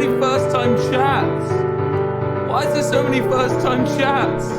many first-time chats? Why is there so many first-time chats?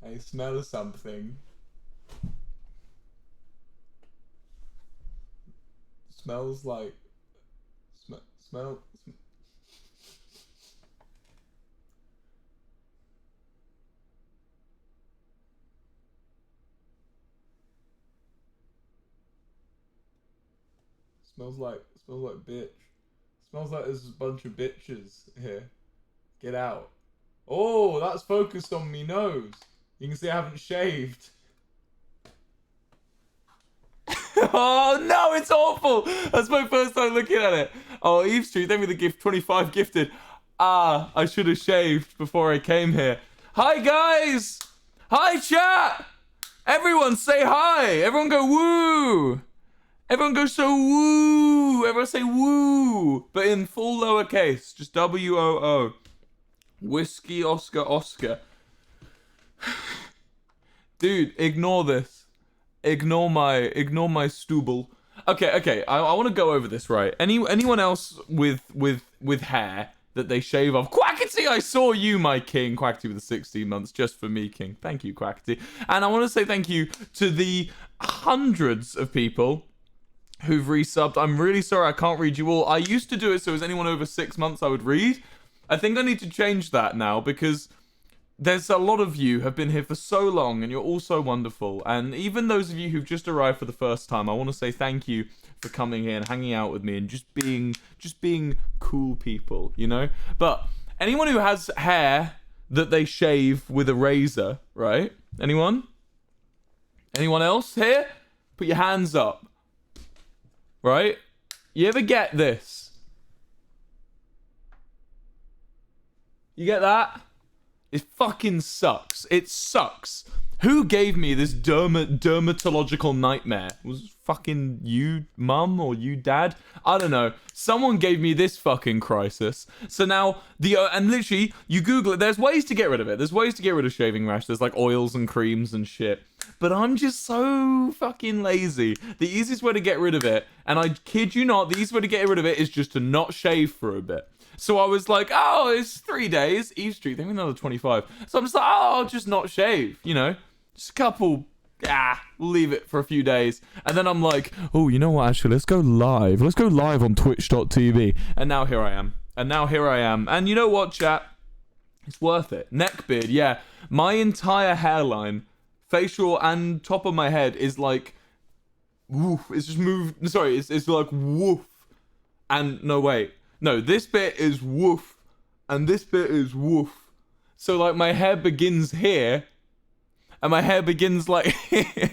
I smell something. Smells like... Smell... Smells like bitch. Smells like there's a bunch of bitches here. Get out. Oh, that's focused on me nose. You can see I haven't shaved. Oh no, it's awful. That's my first time looking at it. Oh, Eve Street, thank me the gift, 25 gifted. Ah, I should have shaved before I came here. Hi guys. Hi chat. Everyone say hi. Everyone go woo. Everyone go so woo. Everyone say woo. But in full lowercase. Just W-O-O. Whiskey Oscar Oscar. Dude, ignore this. Ignore my stooble. Okay. I want to go over this, right? Anyone else with hair that they shave off? Quackity, I saw you, my king. Quackity with the 16 months just for me, king. Thank you, Quackity. And I want to say thank you to the hundreds of people who've resubbed. I'm really sorry I can't read you all. I used to do it so as anyone over 6 months I would read. I think I need to change that now because there's a lot of you have been here for so long and you're all so wonderful. And even those of you who've just arrived for the first time, I want to say thank you for coming here and hanging out with me and just being cool people, you know? But anyone who has hair that they shave with a razor, right? Anyone? Anyone else here? Put your hands up. Right? You ever get this? You get that? It fucking sucks. It sucks. Who gave me this dermatological nightmare? Was it fucking you, mum, or you, dad? I don't know. Someone gave me this fucking crisis. So now, and literally, you Google it. There's ways to get rid of it. There's ways to get rid of shaving rash. There's like oils and creams and shit. But I'm just so fucking lazy. The easiest way to get rid of it, and I kid you not, the easiest way to get rid of it is just to not shave for a bit. So I was like, oh, it's 3 days. Eve Street, think another 25. So I'm just like, oh, I'll just not shave, you know? Just a couple, we'll leave it for a few days. And then I'm like, oh, you know what, actually, let's go live. Let's go live on twitch.tv. And now here I am. And you know what, chat? It's worth it. Neck beard, yeah. My entire hairline, facial and top of my head is like, woof. It's just moved, sorry, it's like woof. And no, wait. No, this bit is woof. And this bit is woof. So like my hair begins here. And my hair begins like here.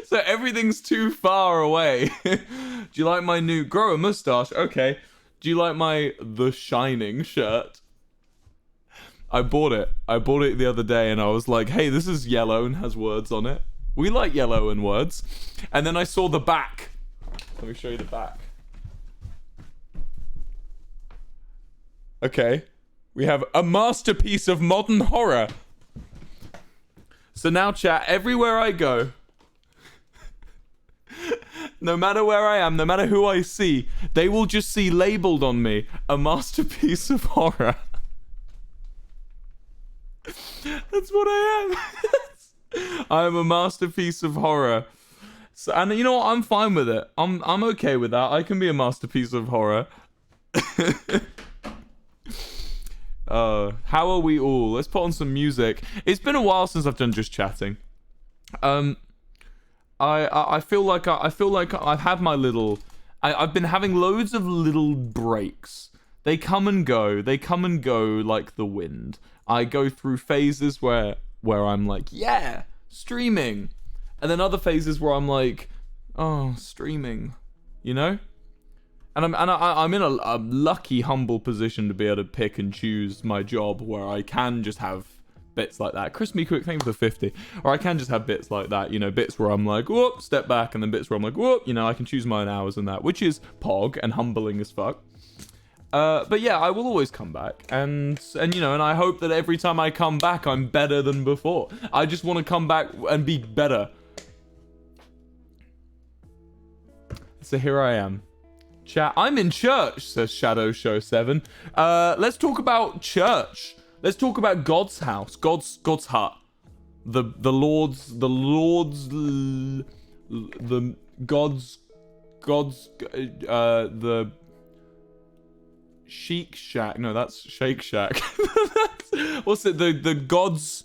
So everything's too far away. Do you like my new grow a mustache? Okay. Do you like my The Shining shirt? I bought it the other day and I was like, hey, this is yellow and has words on it. We like yellow and words. And then I saw the back. Let me show you the back. Okay. We have a masterpiece of modern horror. So now, chat, everywhere I go, no matter where I am, no matter who I see, they will just see labeled on me, a masterpiece of horror. That's what I am. I am a masterpiece of horror. So, and you know what? I'm fine with it. I'm okay with that. I can be a masterpiece of horror. How are we all? Let's put on some music. It's been a while since I've done just chatting. I feel like I've had my little. I've been having loads of little breaks. They come and go. They come and go like the wind. I go through phases where I'm like, yeah, streaming, and then other phases where I'm like, oh, streaming, you know. And I'm in a lucky, humble position to be able to pick and choose my job where I can just have bits like that. Chris Me Quick, thank you for the 50. Or I can just have bits like that, you know, bits where I'm like, whoop, step back, and then bits where I'm like, whoop, you know, I can choose my own hours and that, which is pog and humbling as fuck. But yeah, I will always come back, and you know, and I hope that every time I come back, I'm better than before. I just want to come back and be better. So here I am. Chat, I'm in church, says Shadow Show 7. Let's talk about church. Let's talk about God's house, God's hut. The Sheik Shack. No, that's Shake Shack. What's it? The God's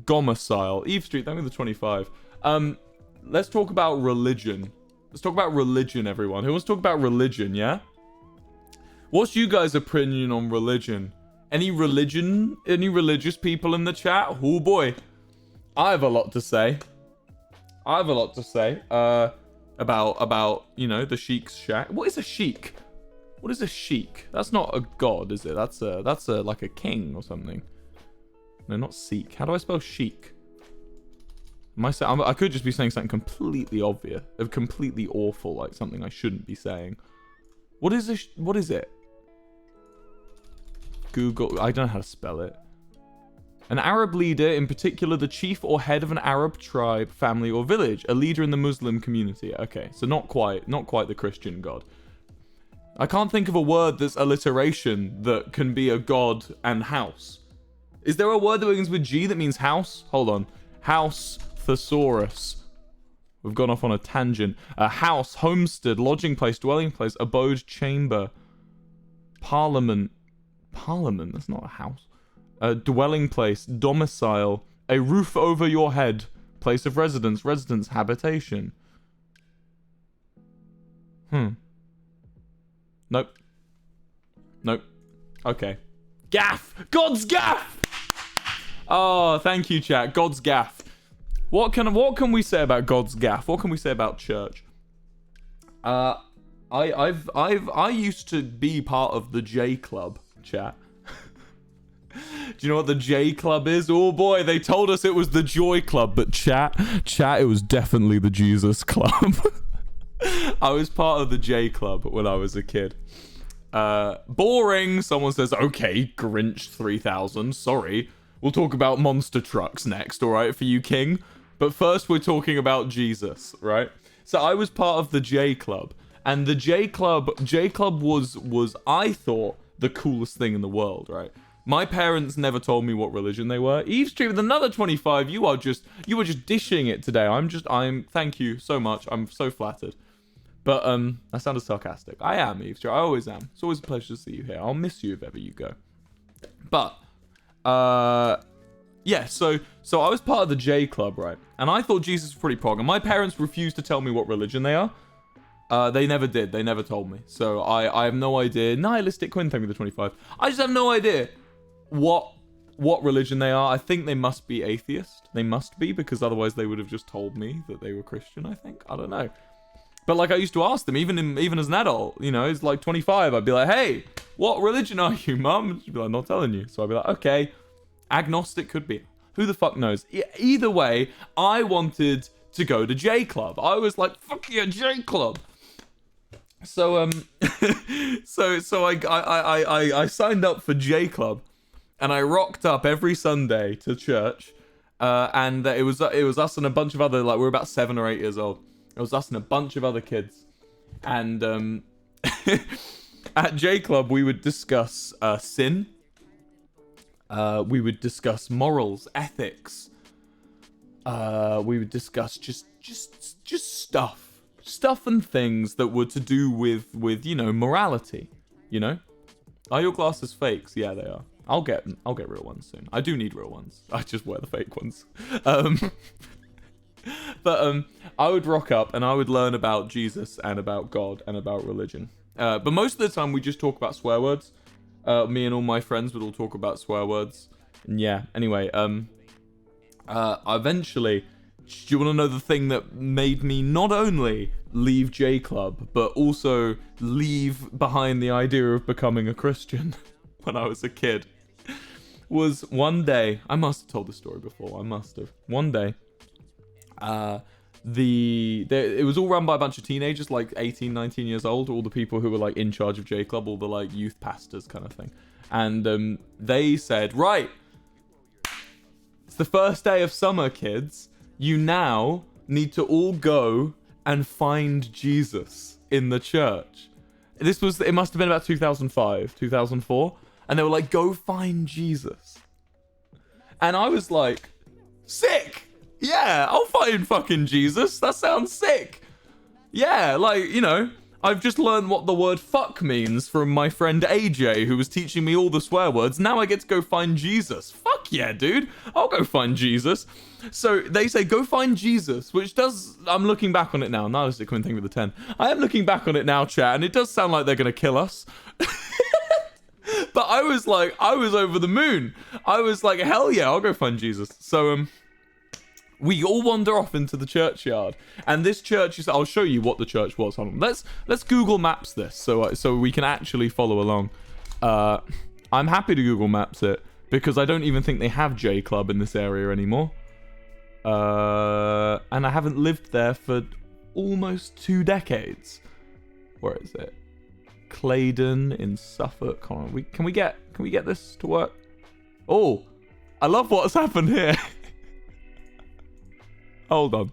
domicile. Eve Street, thank you for the 25. Let's talk about religion. Let's talk about religion, everyone. Who wants to talk about religion, yeah? What's you guys' opinion on religion? Any religious people in the chat? Oh boy. I have a lot to say. About, you know, the Sheik's shack. What is a sheik? What is a sheik? That's not a god, is it? That's a like a king or something. No, not Sikh. How do I spell sheik? I could just be saying something completely obvious, completely awful, like something I shouldn't be saying. What is it? Google. I don't know how to spell it. An Arab leader, in particular the chief or head of an Arab tribe, family, or village. A leader in the Muslim community. Okay, so not quite the Christian god. I can't think of a word that's alliteration that can be a god and house. Is there a word that begins with G that means house? Hold on. House. Thesaurus. We've gone off on a tangent. A house, homestead, lodging place, dwelling place, abode, chamber, parliament. Parliament, that's not a house. A dwelling place, domicile, a roof over your head, place of residence, habitation. Nope. Okay. Gaff! God's gaff! Oh, thank you, chat. God's gaff. What can we say about God's gaff? What can we say about church? I used to be part of the J Club, chat. Do you know what the J Club is? Oh boy, they told us it was the Joy Club, but chat, it was definitely the Jesus Club. I was part of the J Club when I was a kid. Boring. Someone says, okay, Grinch 3000. Sorry. We'll talk about monster trucks next, alright, for you, King. But first, we're talking about Jesus, right? So I was part of the J Club. And the J Club was, I thought, the coolest thing in the world, right? My parents never told me what religion they were. Eavesdream with another 25. You were just dishing it today. Thank you so much. I'm so flattered. But, I sounded sarcastic. I am, Eavesdream. I always am. It's always a pleasure to see you here. I'll miss you if ever you go. But, yeah, so I was part of the J Club, right? And I thought Jesus was pretty prog. And my parents refused to tell me what religion they are. They never did. They never told me. So I have no idea. Nihilistic Quinn, thank me the 25. I just have no idea what religion they are. I think they must be atheist. They must be, because otherwise they would have just told me that they were Christian, I think. I don't know. But like I used to ask them, even as an adult, you know, it's like 25. I'd be like, hey, what religion are you, mum? She'd be like, not telling you. So I'd be like, okay. Agnostic could be. Who the fuck knows? Either way, I wanted to go to J Club. I was like, fuck yeah, J Club. So so I signed up for J Club, and I rocked up every Sunday to church, and it was us and a bunch of other, like, we were about 7 or 8 years old. It was us and a bunch of other kids, and at J Club we would discuss sin. We would discuss morals, ethics. We would discuss just stuff and things that were to do with you know, morality. You know, are your glasses fakes? Yeah, they are. I'll get real ones soon. I do need real ones. I just wear the fake ones. But I would rock up and I would learn about Jesus and about God and about religion. But most of the time we just talk about swear words. Me and all my friends would all talk about swear words. And yeah, anyway, eventually, do you want to know the thing that made me not only leave J Club, but also leave behind the idea of becoming a Christian when I was a kid? Was one day, I must have told this story before, I must have. One day, it was all run by a bunch of teenagers, like 18, 19 years old, all the people who were like in charge of J Club, all the like youth pastors kind of thing. And they said, right, it's the first day of summer, kids. You now need to all go and find Jesus in the church. It must have been about 2005, 2004. And they were like, go find Jesus. And I was like, sick. Yeah, I'll find fucking Jesus. That sounds sick. Yeah, like, you know, I've just learned what the word fuck means from my friend AJ, who was teaching me all the swear words. Now I get to go find Jesus. Fuck yeah, dude. I'll go find Jesus. So they say, go find Jesus, which does, I'm looking back on it now. Now it's the Quinn thing with the 10. I am looking back on it now, chat, and it does sound like they're going to kill us. But I was over the moon. I was like, hell yeah, I'll go find Jesus. So, we all wander off into the churchyard, and this church is, I'll show you what the church was. Hold on. Let's Google Maps this so we can actually follow along. I'm happy to Google Maps it because I don't even think they have J Club in this area anymore. And I haven't lived there for almost 2 decades. Where is it? Claydon in Suffolk. Hold on. Can we get this to work? Oh, I love what's happened here. Hold on.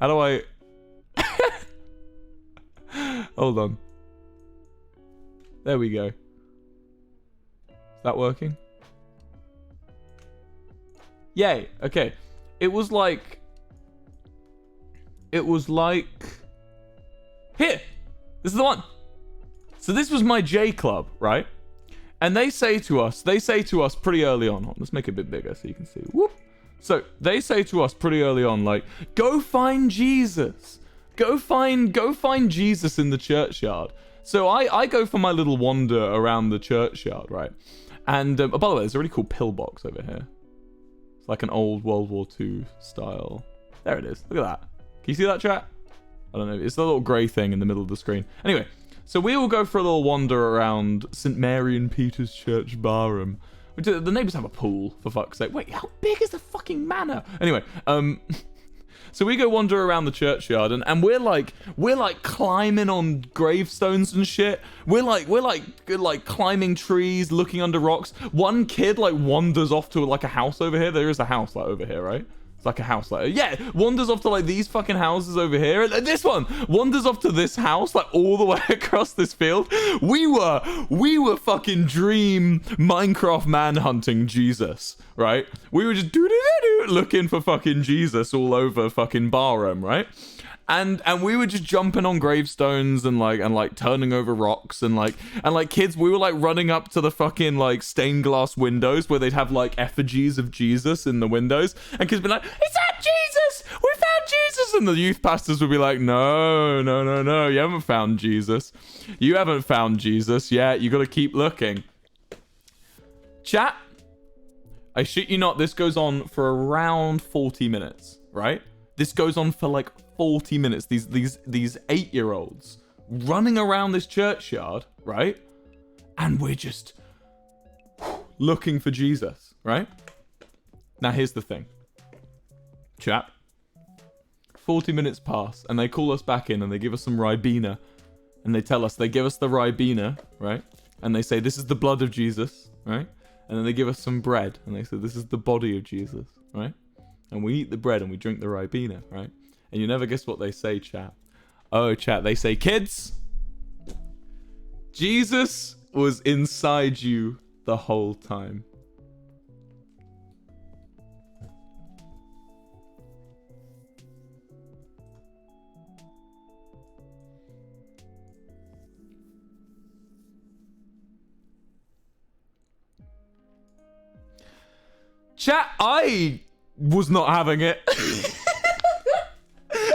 How do I... Hold on. There we go. Is that working? Yay. Okay. It was like... Here! This is the one! So this was my J Club, right? And they say to us pretty early on. Let's make it a bit bigger so you can see. Whoop! So they say to us pretty early on, like, go find Jesus. Go find Jesus in the churchyard. So I go for my little wander around the churchyard, right? And by the way, there's a really cool pillbox over here. It's like an old World War II style. There it is. Look at that. Can you see that, chat? I don't know. It's the little grey thing in the middle of the screen. Anyway, so we will go for a little wander around St. Mary and Peter's Church, Barham. The neighbours have a pool, for fuck's sake. Wait, how big is the fucking manor? Anyway, so we go wander around the churchyard, and we're like climbing on gravestones and shit. We're like climbing trees, looking under rocks. One kid like wanders off to like a house over here. There is a house like over here, right? It's like a house like, yeah, wanders off to like these fucking houses over here. And this one wanders off to this house like all the way across this field. We were fucking dream Minecraft manhunting Jesus, right? We were just looking for fucking Jesus all over fucking Barham, right? And we were just jumping on gravestones and like turning over rocks and like kids, we were like running up to the fucking like stained glass windows where they'd have like effigies of Jesus in the windows, and kids would be like, "Is that Jesus? We found Jesus!" And the youth pastors would be like, "No, you haven't found Jesus. You haven't found Jesus yet. You got to keep looking." Chat, I shit you not, this goes on for around 40 minutes, right? This goes on for like 40 minutes. These 8-year-olds running around this churchyard, right? And we're just looking for Jesus, right? Now here's the thing. Chat. 40 minutes pass and they call us back in and they give us some Ribena. And they give us the Ribena, right? And they say, "This is the blood of Jesus," right? And then they give us some bread and they say, "This is the body of Jesus," right? And we eat the bread and we drink the Ribena, right? And you never guess what they say, chat. Oh, chat, they say, "Kids, Jesus was inside you the whole time." Chat, I was not having it.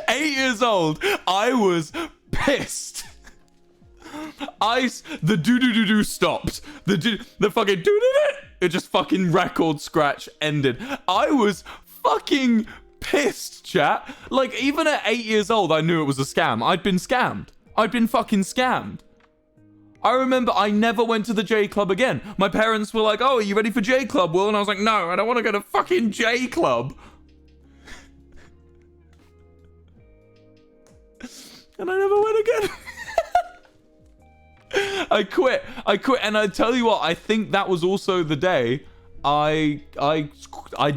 8 years old, I was pissed. The do stopped. The fucking it just fucking record scratch ended. I was fucking pissed, chat. Like, even at 8 years old, I knew it was a scam. I'd been scammed. I'd been fucking scammed. I remember I never went to the J Club again. My parents were like, "Oh, are you ready for J Club, Will?" And I was like, "No, I don't want to go to fucking J Club." And I never went again. I quit. And I tell you what, I think that was also the day I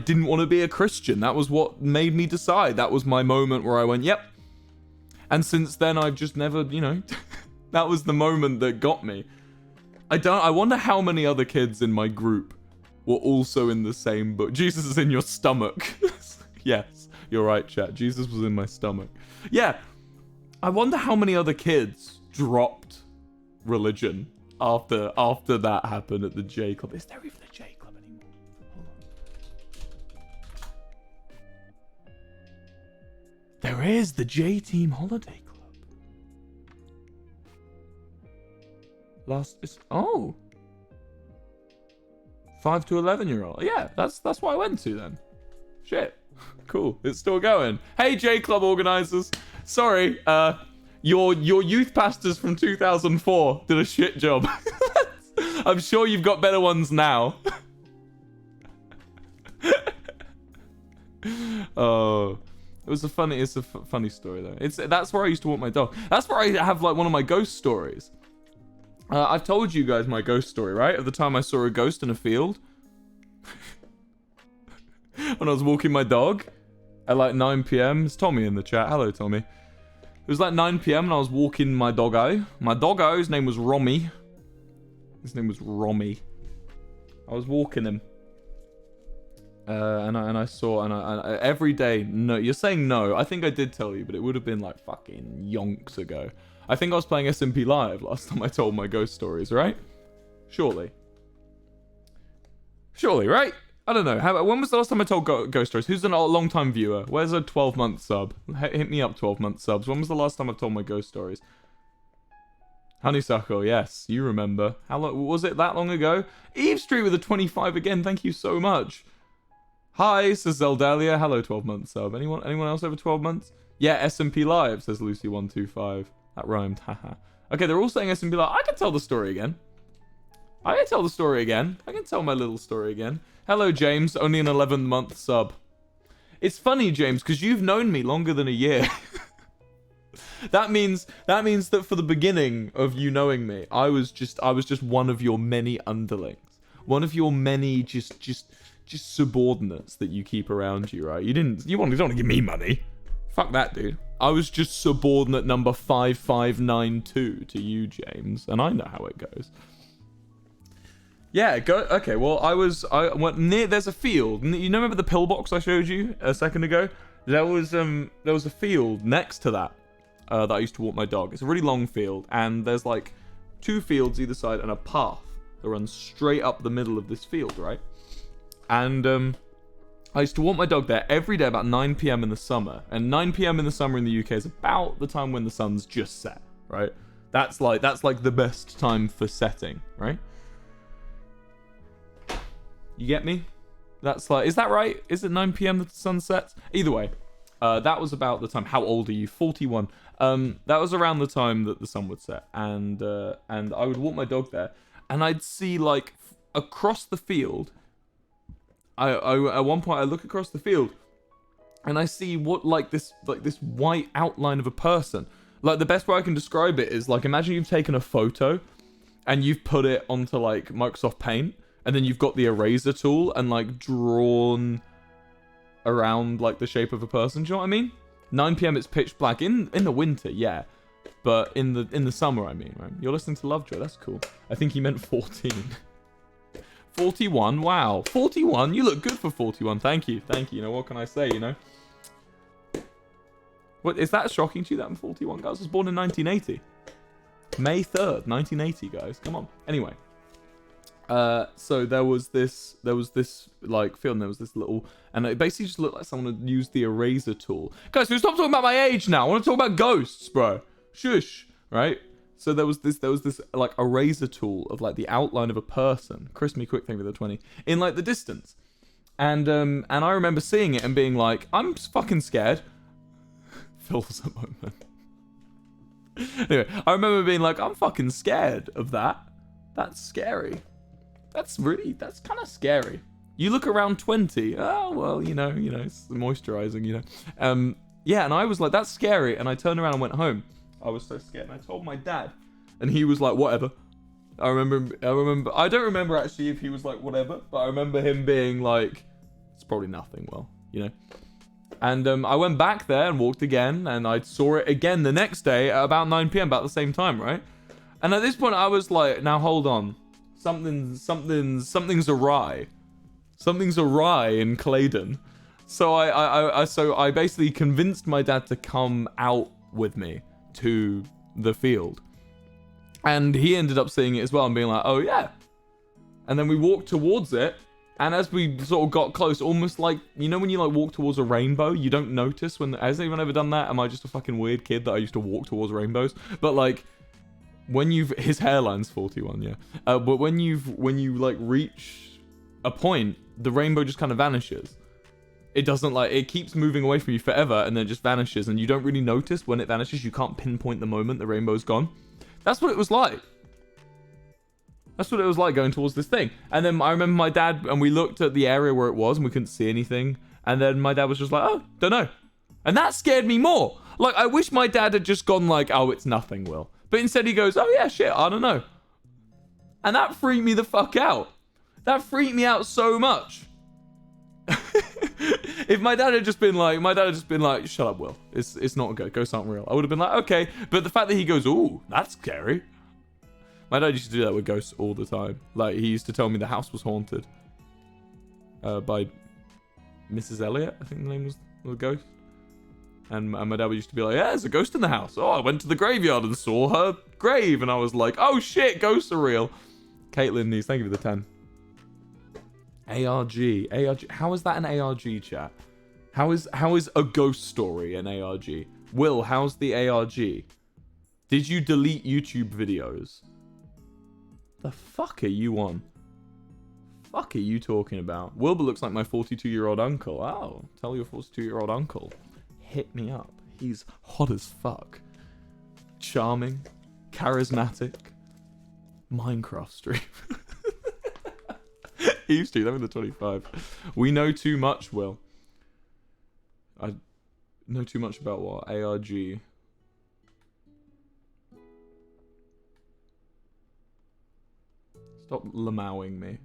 didn't want to be a Christian. That was what made me decide. That was my moment where I went, "Yep." And since then, I've just never, that was the moment that got me. I wonder how many other kids in my group were also in the same book. Jesus is in your stomach. Yes, you're right, chat. Jesus was in my stomach. Yeah. I wonder how many other kids dropped religion after that happened at the J Club. Is there even a J Club anymore? Hold on. There is the J Team Holiday Club. 5 to 11-year-old. Yeah, that's what I went to then. Shit. Cool. It's still going. Hey, J Club organizers. Sorry, your youth pastors from 2004 did a shit job. I'm sure you've got better ones now. Oh, it's a funny story though. That's where I used to walk my dog. That's where I have like one of my ghost stories. I've told you guys my ghost story, right? Of the time I saw a ghost in a field. When I was walking my dog at like 9 p.m. It's Tommy in the chat. Hello, Tommy. It was like 9 p.m. and I was walking my doggo. My doggo, his name was Romy. I was walking him. And I saw, and I every day, no, you're saying no. I think I did tell you, but it would have been like fucking yonks ago. I think I was playing SMP Live last time I told my ghost stories, right? Surely, right? I don't know. When was the last time I told ghost stories? Who's a long-time viewer? Where's a 12-month sub? Hit me up, 12-month subs. When was the last time I told my ghost stories? Honeysuckle, yes, you remember. How long was it? That long ago? Eve Street with a 25 again. Thank you so much. Hi, says Zeldalia. Hello, 12 months sub. Anyone else over 12 months? Yeah, SMP Live, says Lucy125. That rhymed, haha. Okay, they're all saying SMP Live. I can tell the story again. I can tell the story again. I can tell my little story again. Hello, James. Only an 11-month sub. It's funny, James, because you've known me longer than a year. That means that for the beginning of you knowing me, I was just one of your many underlings. One of your many just subordinates that you keep around you, right? You don't want to give me money. Fuck that, dude. I was just subordinate number 5592 to you, James, and I know how it goes. Yeah, go. Okay, well, I went near. There's a field. You know, remember the pillbox I showed you a second ago? There was a field next to that that I used to walk my dog. It's a really long field, and there's like 2 fields either side and a path that runs straight up the middle of this field, right? And I used to walk my dog there every day about 9 p.m. in the summer. And 9 p.m. in the summer in the UK is about the time when the sun's just set, right? That's like the best time for setting, right? You get me? That's like, is that right? Is it 9 p.m. that the sun sets? Either way, that was about the time. How old are you? 41. That was around the time that the sun would set, and I would walk my dog there, and I'd see like across the field. I at one point I look across the field, and I see what like this white outline of a person. Like the best way I can describe it is like, imagine you've taken a photo, and you've put it onto like Microsoft Paint. And then you've got the eraser tool and like drawn around like the shape of a person. Do you know what I mean? 9 p.m. it's pitch black in the winter, yeah. But in the summer, I mean, right? You're listening to Lovejoy. That's cool. I think he meant 14. 41. Wow. 41. You look good for 41. Thank you. Thank you. You know, what can I say? You know. What is that shocking to you that I'm 41, guys? I was born in 1980. May 3rd, 1980, guys. Come on. Anyway. So there was this like field, and there was this little, and it basically just looked like someone had used the eraser tool. Guys, we stop talking about my age now. I want to talk about ghosts, bro. Shush, right? So there was this like eraser tool of like the outline of a person. Chris me quick, thank you for the 20 in like the distance, and I remember seeing it and being like, I'm fucking scared. Phil's a moment. Anyway, I remember being like, I'm fucking scared of that. That's scary. That's kind of scary. You look around 20. Oh, well, you know, it's moisturizing, you know. Yeah, and I was like, that's scary. And I turned around and went home. I was so scared. And I told my dad. And he was like, whatever. I don't remember actually if he was like, whatever. But I remember him being like, it's probably nothing, well, you know. And I went back there and walked again. And I saw it again the next day at about 9 p.m. about the same time, right? And at this point, I was like, now hold on. Something's awry. Something's awry in Claydon. So I basically convinced my dad to come out with me to the field. And he ended up seeing it as well and being like, oh yeah. And then we walked towards it. And as we sort of got close, almost like, you know when you like walk towards a rainbow, you don't notice when, has anyone ever done that? Am I just a fucking weird kid that I used to walk towards rainbows? But like, his hairline's 41, yeah. But when you like reach a point, the rainbow just kind of vanishes. It doesn't like, it keeps moving away from you forever and then it just vanishes, and you don't really notice when it vanishes. You can't pinpoint the moment the rainbow's gone. That's what it was like. That's what it was like going towards this thing. And then I remember my dad, and we looked at the area where it was and we couldn't see anything. And then my dad was just like, oh, don't know. And that scared me more. Like, I wish my dad had just gone like, oh, it's nothing, Will. But instead he goes, oh yeah, shit, I don't know. And that freaked me the fuck out. That freaked me out so much. If my dad had just been like, shut up, Will. It's not good. Ghosts aren't real. I would have been like, okay. But the fact that he goes, ooh, that's scary. My dad used to do that with ghosts all the time. Like, he used to tell me the house was haunted. By Mrs. Elliot, I think the name was the ghost. And my dad used to be like, yeah, there's a ghost in the house. Oh, I went to the graveyard and saw her grave. And I was like, oh shit, ghosts are real. Caitlin Nees, thank you for the 10. ARG. How is that an ARG, chat? How is a ghost story an ARG? Will, how's the ARG? Did you delete YouTube videos? The fuck are you on? fuck are you talking about? Wilbur looks like my 42-year-old uncle. Oh, tell your 42-year-old uncle. Hit me up. He's hot as fuck. Charming. Charismatic. Minecraft stream. Eve Street, I'm in the 25. We know too much, Will. I know too much about what? ARG. Stop lamowing me.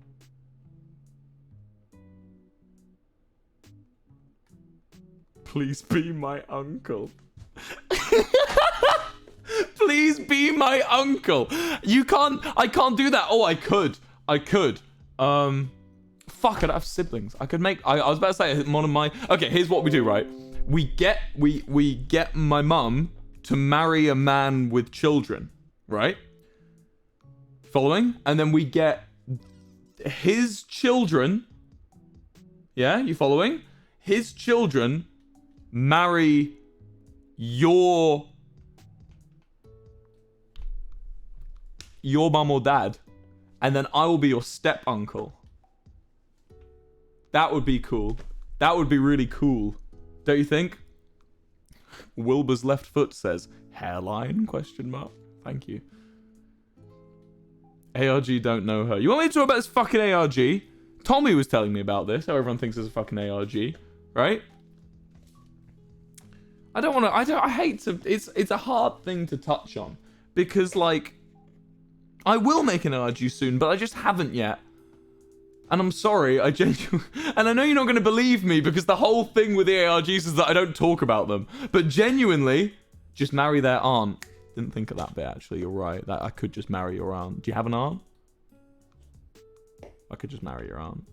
Please be my uncle. Please be my uncle. You can't. I can't do that. Oh, I could. Fuck, I'd have siblings. I could make. I was about to say one of my. Okay, here's what we do. Right, we get my mum to marry a man with children. Right. Following, and then we get his children. Yeah, you following? His children marry your mum or dad, and then I will be your step uncle. That would be cool. That would be really cool, don't you think? Wilbur's left foot says hairline ? Thank you. ARG don't know her. You want me to talk about this fucking ARG? Tommy was telling me about this. How everyone thinks it's a fucking ARG, right? I don't want to. I hate to. It's a hard thing to touch on because like I will make an ARG soon, but I just haven't yet. And I'm sorry. I genuinely, and I know you're not going to believe me because the whole thing with the ARGs is that I don't talk about them. But genuinely, just marry their aunt. Didn't think of that bit actually. You're right. That I could just marry your aunt. Do you have an aunt? I could just marry your aunt.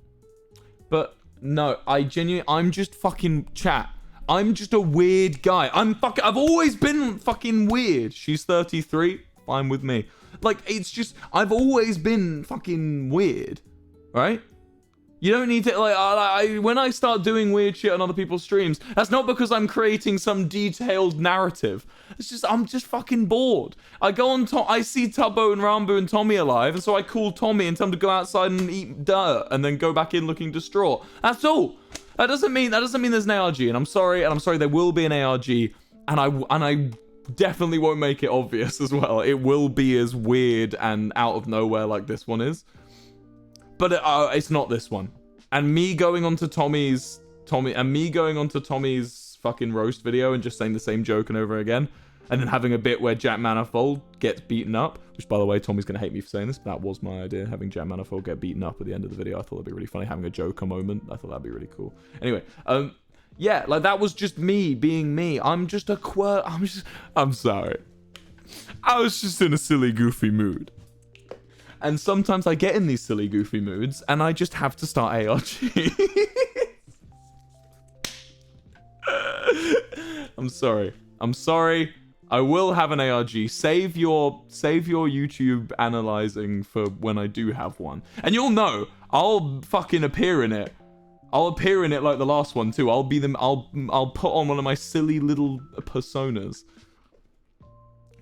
But no, I'm just fucking chat. I'm just a weird guy. I've always been fucking weird. She's 33. Fine with me. Like, it's just, I've always been fucking weird. Right? You don't need to, like, when I start doing weird shit on other people's streams, that's not because I'm creating some detailed narrative. It's just, I'm just fucking bored. I go on, I see Tubbo and Rambo and Tommy alive, and so I call Tommy and tell him to go outside and eat dirt, and then go back in looking distraught. That's all. That doesn't mean there's an ARG, and I'm sorry, there will be an ARG, and I definitely won't make it obvious as well. It will be as weird and out of nowhere like this one is. But it's not this one. And me going onto Tommy's fucking roast video and just saying the same joke and over again, and then having a bit where Jack Manifold gets beaten up, which by the way, Tommy's gonna hate me for saying this, but that was my idea, having Jack Manifold get beaten up at the end of the video. I thought it'd be really funny, having a Joker moment. I thought that'd be really cool. Anyway, yeah, like that was just me being me. I'm just a I'm sorry. I was just in a silly, goofy mood. And sometimes I get in these silly, goofy moods, and I just have to start ARG. I'm sorry. I will have an ARG. Save your YouTube analyzing for when I do have one. And you'll know. I'll fucking appear in it. I'll appear in it like the last one too. I'll put on one of my silly little personas.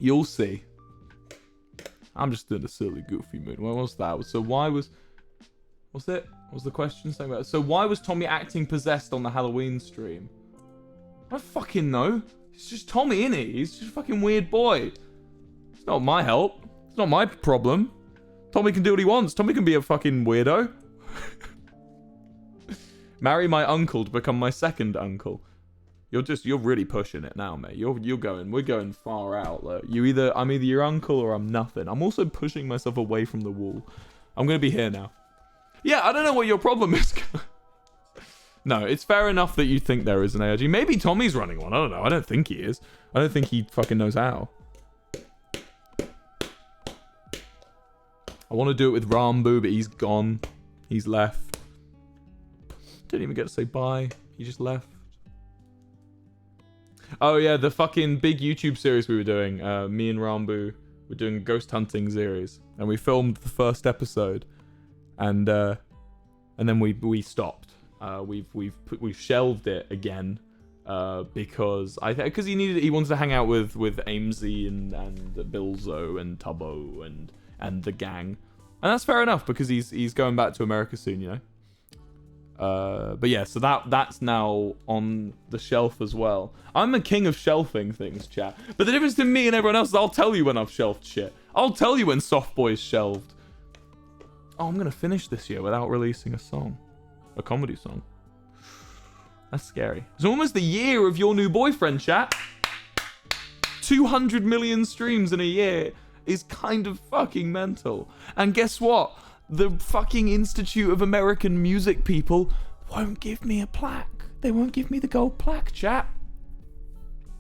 You'll see. I'm just in a silly, goofy mood. What was that? So why was... What's it? What was the question saying about? So why was Tommy acting possessed on the Halloween stream? I don't fucking know. It's just Tommy, innit? He's just a fucking weird boy. It's not my help. It's not my problem. Tommy can do what he wants. Tommy can be a fucking weirdo. Marry my uncle to become my second uncle. You're really pushing it now, mate. We're going far out. Look, I'm either your uncle or I'm nothing. I'm also pushing myself away from the wall. I'm gonna be here now. Yeah, I don't know what your problem is. No, it's fair enough that you think there is an ARG. Maybe Tommy's running one. I don't know. I don't think he is. I don't think he fucking knows how. I want to do it with Rambo, but he's gone. He's left. Didn't even get to say bye. He just left. Oh yeah, the fucking big YouTube series we were doing. Me and Rambo were doing a ghost hunting series, and we filmed the first episode, and then we stopped. We've shelved it again because he wanted to hang out with Amesy and Bilzo and Tubbo and the gang, And that's fair enough because he's going back to America soon, you know. But yeah, so that's now on the shelf as well. I'm the king of shelving things, chat. But the difference between me and everyone else is I'll tell you when I've shelved shit. I'll tell you when Soft Boy's shelved. Oh, I'm gonna finish this year without releasing a song, a comedy song. That's scary. It's almost the year of your new boyfriend, chat. 200 million streams in a year is kind of fucking mental. And guess what? The fucking Institute of American Music people won't give me a plaque. They won't give me the gold plaque, chat.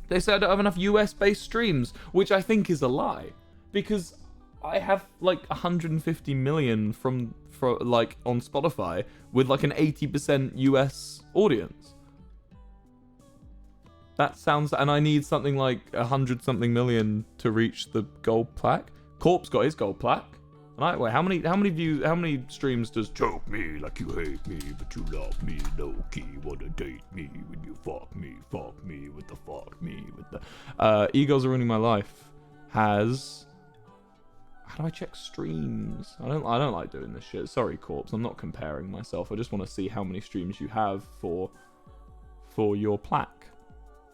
They say I don't have enough US-based streams, which I think is a lie. Because I have like 150 million from like on Spotify with like an 80% US audience. That sounds, and I need something like 100 something million to reach the gold plaque. Corpse got his gold plaque. And wait, how many views, how many streams does Choke me like you hate me, but you love me low key. Wanna date me when you fuck me with the fuck me with the. Egos Are Ruining My Life has. How do I check streams? I don't like doing this shit. Sorry, Corpse. I'm not comparing myself. I just want to see how many streams you have for your plaque.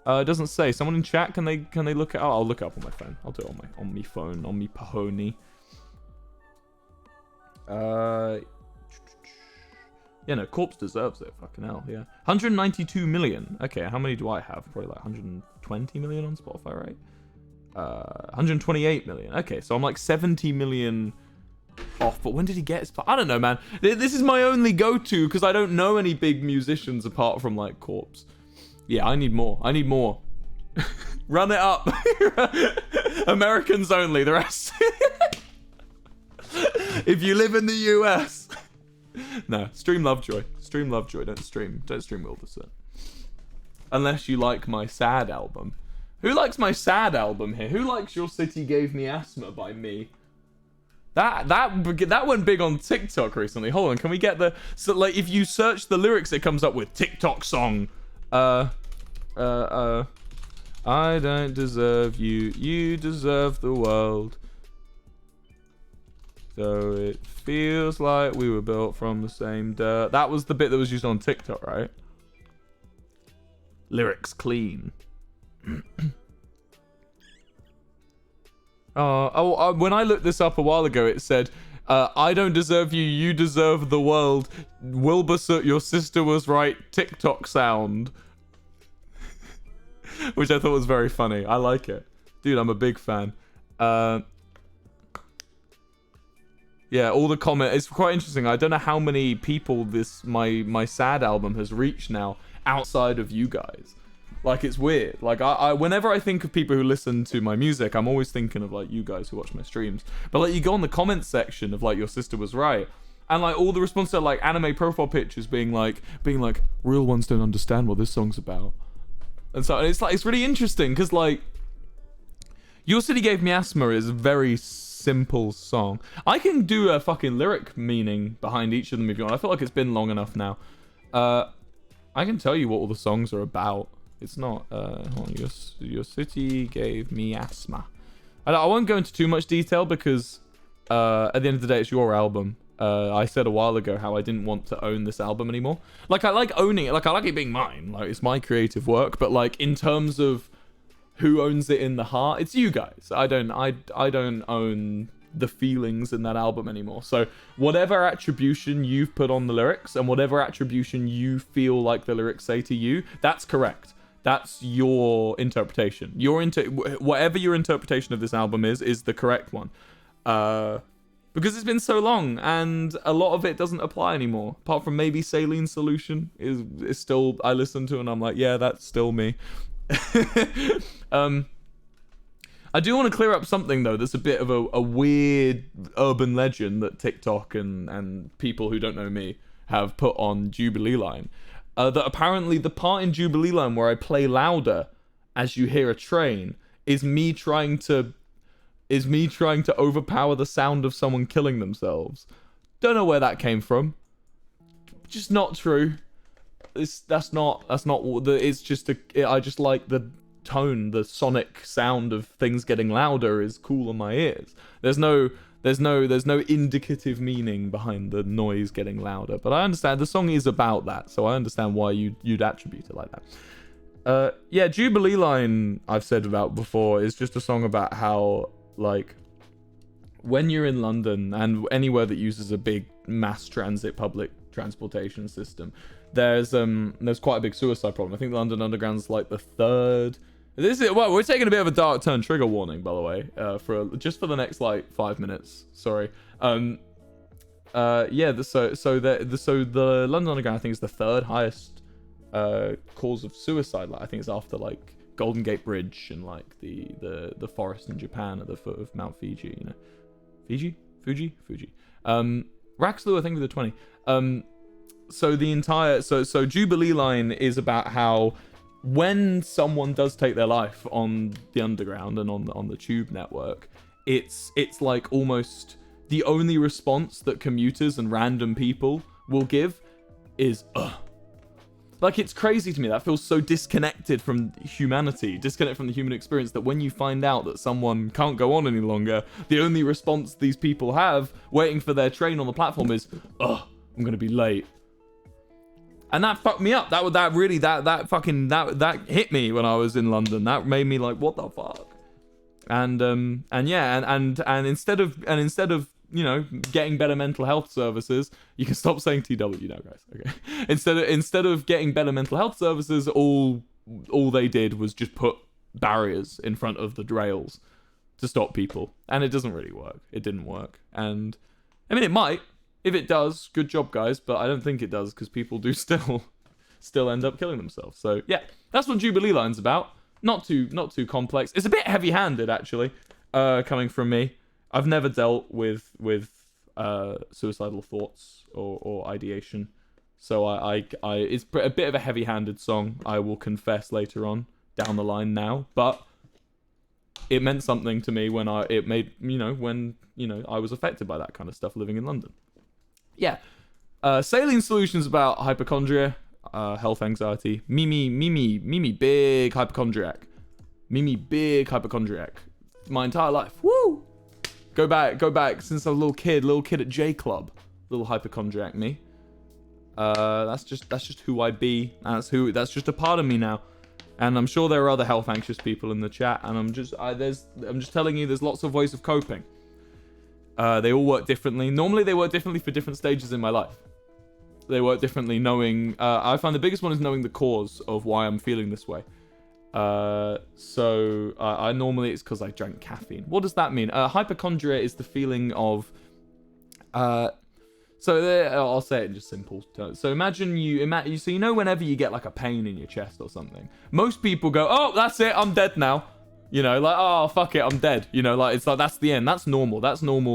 It doesn't say. Someone in chat, can they look it up? I'll look it up on my phone. I'll do it on my phone, on me pahoni. Yeah, no, Corpse deserves it. Fucking hell, yeah. 192 million. Okay, how many do I have? Probably like 120 million on Spotify, right? 128 million. Okay, so I'm like 70 million off. But when did he get his? I don't know, man. This is my only go-to because I don't know any big musicians apart from like Corpse. Yeah, I need more. Run it up. Americans only. The rest. If you live in the US. No, stream Lovejoy. Stream Lovejoy. Don't stream Wilbur. Unless you like my sad album. Who likes my sad album here? Who likes Your City Gave Me Asthma by me? That went big on TikTok recently. Hold on, can we get the... So, like, if you search the lyrics, it comes up with TikTok song. I don't deserve you. You deserve the world. So it feels like we were built from the same dirt. That was the bit that was used on TikTok, right? Lyrics clean. When I looked this up a while ago, it said, I don't deserve you, you deserve the world. Wilbur, your sister was right, TikTok sound. Which I thought was very funny. I like it. Dude, I'm a big fan. Yeah, all the comment. It's quite interesting. I don't know how many people my sad album has reached now outside of you guys. Like, it's weird. Like, I whenever I think of people who listen to my music, I'm always thinking of, like, you guys who watch my streams. But, like, you go on the comments section of, like, Your Sister Was Right, and, like, all the responses are, like, anime profile pictures being like, real ones don't understand what this song's about. And so, it's, like, it's really interesting, because, like, Your City Gave Me Asthma is a very simple song. I can do a fucking lyric meaning behind each of them if you want. I feel like it's been long enough now. I can tell you what all the songs are about. It's not, your city gave me asthma. I won't go into too much detail because at the end of the day, it's your album. I said a while ago how I didn't want to own this album anymore. Like, I like owning it. Like, I like it being mine. Like, it's my creative work. But, like, in terms of who owns it in the heart, it's you guys. I don't own the feelings in that album anymore. So whatever attribution you've put on the lyrics and whatever attribution you feel like the lyrics say to you, that's correct. That's your interpretation. Whatever your interpretation of this album is the correct one. Because it's been so long and a lot of it doesn't apply anymore. Apart from maybe Saline Solution is still, I listen to and I'm like, yeah, that's still me. I do want to clear up something though that's a bit of a weird urban legend that TikTok and people who don't know me have put on Jubilee Line. That apparently the part in Jubilee Line where I play louder as you hear a train is me trying to overpower the sound of someone killing themselves. Don't know where that came from. Just not true. It's just I just like the tone, the sonic sound of things getting louder is cool on my ears. There's no There's no indicative meaning behind the noise getting louder. But I understand the song is about that, so I understand why you'd attribute it like that. Yeah, Jubilee Line, I've said about before, is just a song about how, like, when you're in London and anywhere that uses a big mass transit public transportation system, there's quite a big suicide problem. I think London Underground's like the third. Well, we're taking a bit of a dark turn. Trigger warning, by the way, for the next like 5 minutes. Sorry. Yeah. The London Underground, I think, is the third highest cause of suicide. Like, I think it's after like Golden Gate Bridge and like the forest in Japan at the foot of Mount Fiji. You know, Fuji. Raxlu, I think, with the 20. So Jubilee Line is about how, when someone does take their life on the underground and on the tube network, it's like almost the only response that commuters and random people will give is like, it's crazy to me. That feels so disconnected from humanity, disconnected from the human experience, that when you find out that someone can't go on any longer, the only response these people have waiting for their train on the platform is, I'm gonna be late. And that fucked me up. That hit me when I was in London. That made me like, what the fuck? And instead of you know, getting better mental health services, you can stop saying TW now, guys. Okay. Instead of getting better mental health services, all they did was just put barriers in front of the rails to stop people, and it doesn't really work. It didn't work, and I mean, it might. If it does, good job, guys, but I don't think it does, because people do still end up killing themselves. So yeah, that's what Jubilee Line's about. Not too complex. It's a bit heavy-handed, actually, coming from me. I've never dealt with suicidal thoughts or ideation, so it's a bit of a heavy-handed song, I will confess later on down the line now, but it meant something to me when I was affected by that kind of stuff living in London. Yeah. Saline Solutions about hypochondria, health anxiety. Mimi, big hypochondriac. My entire life. Woo! Go back since I was a little kid at J Club. Little hypochondriac me. That's just who I be. That's just a part of me now. And I'm sure there are other health anxious people in the chat, and I'm just telling you, there's lots of ways of coping. They all work differently. Normally, they work differently for different stages in my life. They work differently knowing... I find the biggest one is knowing the cause of why I'm feeling this way. So I normally, it's because I drank caffeine. What does that mean? Hypochondria is the feeling of... I'll say it in just simple terms. So imagine so you know whenever you get like a pain in your chest or something, most people go, oh, that's it, I'm dead now. You know, like, oh, fuck it, I'm dead. You know, like, it's like, that's the end. That's normal,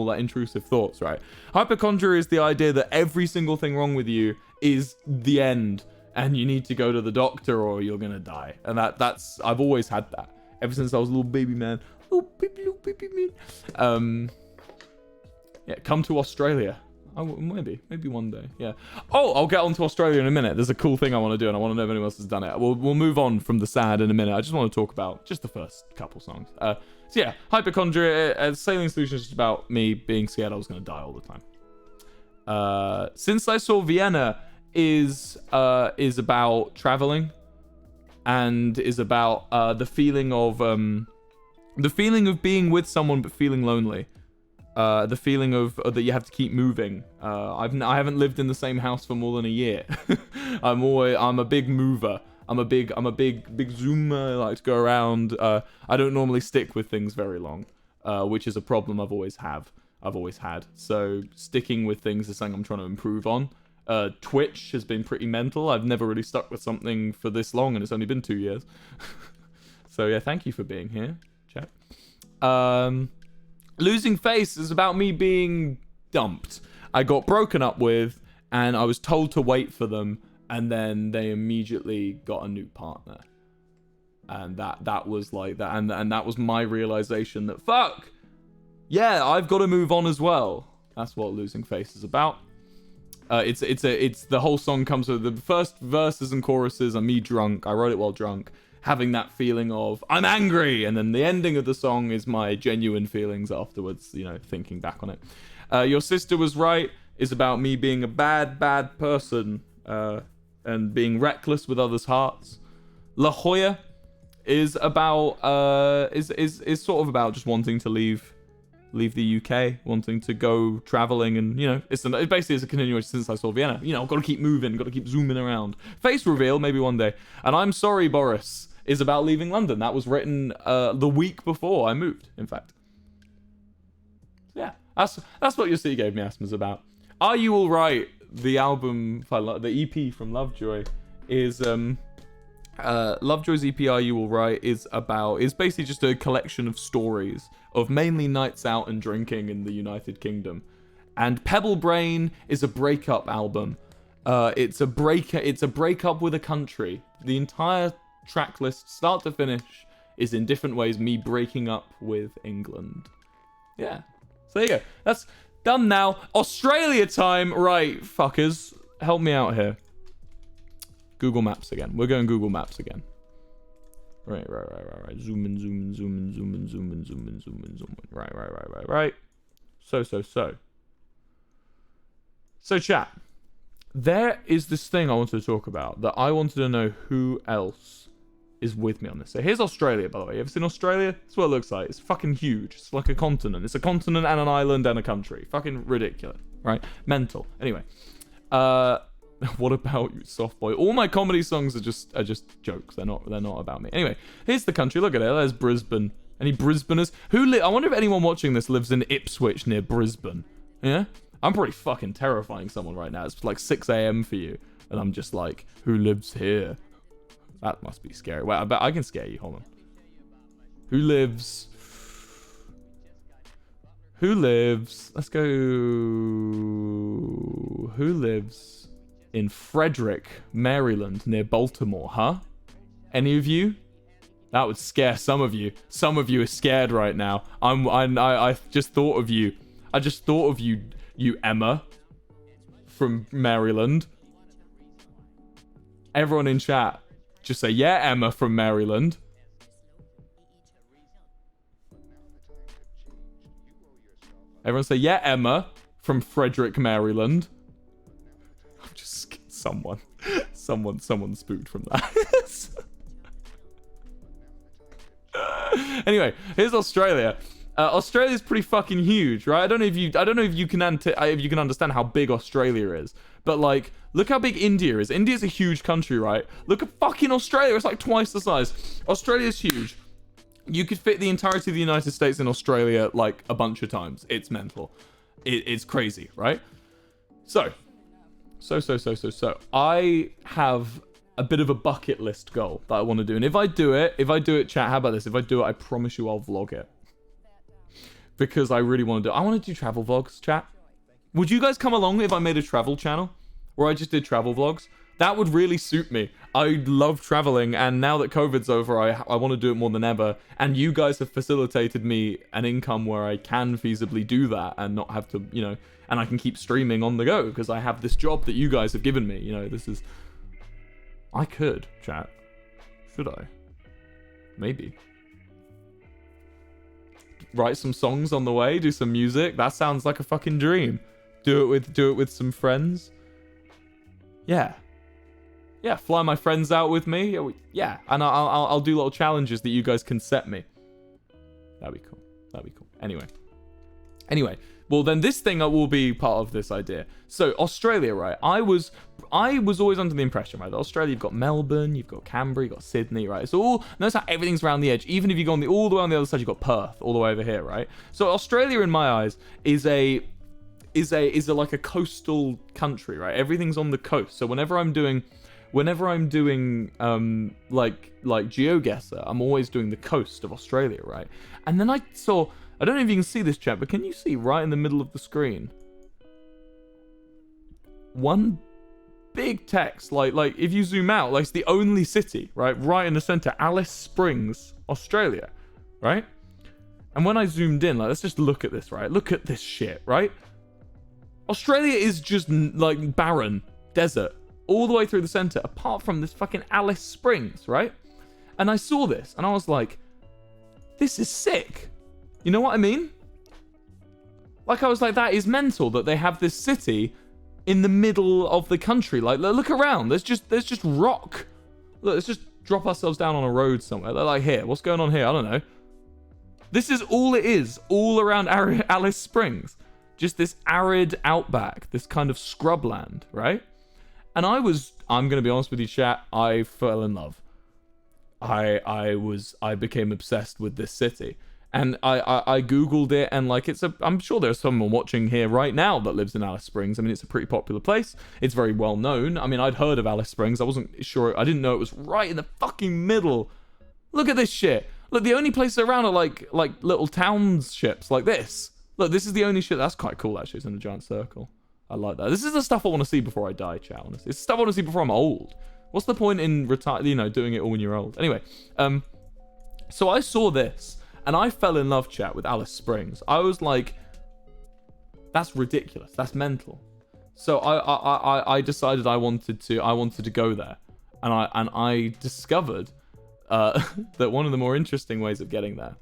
like, intrusive thoughts, right? Hypochondria is the idea that every single thing wrong with you is the end, and you need to go to the doctor or you're gonna die. And that's, I've always had that. Ever since I was a little baby man. Little baby man. Yeah, come to Australia. Maybe one day, yeah. Oh, I'll get on to Australia in a minute. There's a cool thing I want to do, and I want to know if anyone else has done it. We'll move on from the sad in a minute. I just want to talk about just the first couple songs. So yeah, hypochondria, Saline Solutions is just about me being scared I was going to die all the time. Since I Saw Vienna is about traveling, and is about the feeling of being with someone but feeling lonely. The feeling of that you have to keep moving. I haven't lived in the same house for more than a year. I'm a big mover. I'm a big zoomer. I like to go around. I don't normally stick with things very long, which is a problem I've always had. So sticking with things is something I'm trying to improve on. Twitch has been pretty mental. I've never really stuck with something for this long, and it's only been 2 years. So yeah, thank you for being here, chat. Losing Face is about me being dumped. I got broken up with, and I was told to wait for them, and then they immediately got a new partner. And that was like that, and that was my realization that, fuck, yeah, I've got to move on as well. That's what Losing Face is about. It's the whole song comes with the first verses and choruses are me drunk. I wrote it while drunk. having that feeling of I'm angry, and then the ending of the song is my genuine feelings afterwards, you know, thinking back on it. Your Sister Was Right is about me being a bad person and being reckless with others' hearts. La Jolla is about is sort of about just wanting to leave the UK, wanting to go traveling, and you know, it basically is a continuation since I saw Vienna. You know, got to keep moving, got to keep zooming around. Face Reveal, maybe one day. And I'm Sorry, Boris is about leaving London. That was written the week before I moved, in fact. Yeah, that's what Your City Gave Me Asthma's about. Are You Alright? The album, the EP from Lovejoy is Lovejoy's EP Are You Alright is basically just a collection of stories of mainly nights out and drinking in the United Kingdom. And Pebble Brain is a breakup album. It's a breakup with a country. The entire track list, start to finish, is in different ways me breaking up with England. Yeah. So there you go. That's done now. Australia time. Right, fuckers. Help me out here. Google Maps again. We're going Google Maps again. Right. Zoom in. Right. So chat. There is this thing I wanted to talk about that I wanted to know who else is with me on this. So here's Australia, by the way. You ever seen Australia? That's what it looks like. It's fucking huge. It's like a continent. It's a continent and an island and a country. Fucking ridiculous, right? Mental. Anyway, what about you, soft boy? All my comedy songs are just jokes. They're not about me. Anyway, here's the country. Look at it. There's Brisbane. Any Brisbaners? I wonder if anyone watching this lives in Ipswich near Brisbane. Yeah? I'm probably fucking terrifying someone right now. It's like 6 a.m. for you. And I'm just like, who lives here? That must be scary. Wait, I bet I can scare you. Hold on. Who lives? Let's go. Who lives in Frederick, Maryland, near Baltimore, huh? Any of you? That would scare some of you. Some of you are scared right now. I just thought of you. I just thought of you, Emma from Maryland. Everyone in chat, just say, yeah, Emma from Maryland. Everyone say, yeah, Emma from Frederick, Maryland. I'm just someone spooked from that. Anyway, here's Australia. Australia's pretty fucking huge, right? I don't know if you can understand how big Australia is, but like, look how big India is. India's a huge country, right? Look at fucking Australia. It's like twice the size. Australia's huge. You could fit the entirety of the United States in Australia like a bunch of times. It's mental. It's crazy, right? So. I have a bit of a bucket list goal that I want to do. And if I do it, chat, how about this? If I do it, I promise you I'll vlog it. Because I really want to do it. I want to do travel vlogs, chat. Would you guys come along if I made a travel channel? Where I just did travel vlogs? That would really suit me. I love traveling, and now that COVID's over, I want to do it more than ever. And you guys have facilitated me an income where I can feasibly do that and not have to, you know, and I can keep streaming on the go because I have this job that you guys have given me. You know, this is... I could, chat. Should I? Maybe. Write some songs on the way, do some music. That sounds like a fucking dream. Do it with some friends. Yeah, fly my friends out with me. Yeah, and I'll do little challenges that you guys can set me. That'd be cool. Anyway, well then this thing will be part of this idea. So Australia, right? I was always under the impression, right, that Australia, you've got Melbourne, you've got Canberra, you've got Sydney, right? It's all, notice how everything's around the edge. Even if you go all the way on the other side, you've got Perth, all the way over here, right? So Australia, in my eyes, is like a coastal country, right? Everything's on the coast. So whenever I'm doing like GeoGuessr, I'm always doing the coast of Australia, right? And then I saw, I don't know if you can see this, chat, but can you see right in the middle of the screen one big text, like if you zoom out, like it's the only city, right in the center, Alice Springs, Australia, right? And when I zoomed in, like, let's just look at this, right? Look at this shit, right? Australia is just like barren desert all the way through the center, apart from this fucking Alice Springs, right? And I saw this, and I was like, this is sick. You know what I mean? Like, I was like, that is mental that they have this city in the middle of the country. Like, look around. There's just rock. Look, let's just drop ourselves down on a road somewhere. They're like, here, what's going on here? I don't know. This is all it is, all around Alice Springs. Just this arid outback, this kind of scrubland, right? And I'm going to be honest with you, chat, I fell in love. I became obsessed with this city. And I Googled it, and like, I'm sure there's someone watching here right now that lives in Alice Springs. I mean, it's a pretty popular place. It's very well known. I mean, I'd heard of Alice Springs. I wasn't sure. I didn't know it was right in the fucking middle. Look at this shit. Look, the only places around are like little townships like this. Look, this is the only shit. That's quite cool, actually. It's in a giant circle. I like that. This is the stuff I want to see before I die, chat, honestly. It's stuff I want to see before I'm old. What's the point in doing it all when you're old? Anyway, so I saw this, and I fell in love, chat, with Alice Springs. I was like, that's ridiculous. That's mental. So I decided I wanted to go there, and I discovered that one of the more interesting ways of getting there.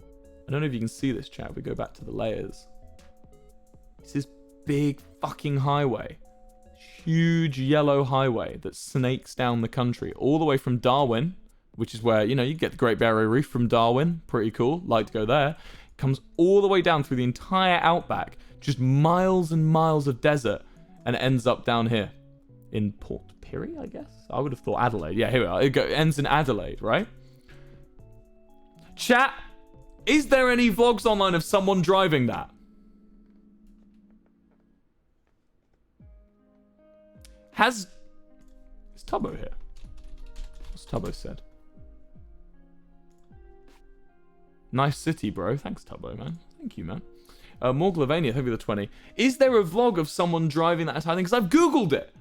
I don't know if you can see this, chat. We go back to the layers. It's this big fucking highway. Huge yellow highway that snakes down the country all the way from Darwin, which is where, you get the Great Barrier Reef from Darwin. Pretty cool. Like to go there. Comes all the way down through the entire outback. Just miles and miles of desert. And it ends up down here in Port Pirie, I guess. I would have thought Adelaide. Yeah, here we are. It ends in Adelaide, right? Chat, is there any vlogs online of someone driving that? Is Tubbo here? What's Tubbo said? Nice city, bro. Thanks, Tubbo, man. Thank you, man. Morglavania, thank you for the 20. Is there a vlog of someone driving that entire thing? Because I've Googled it.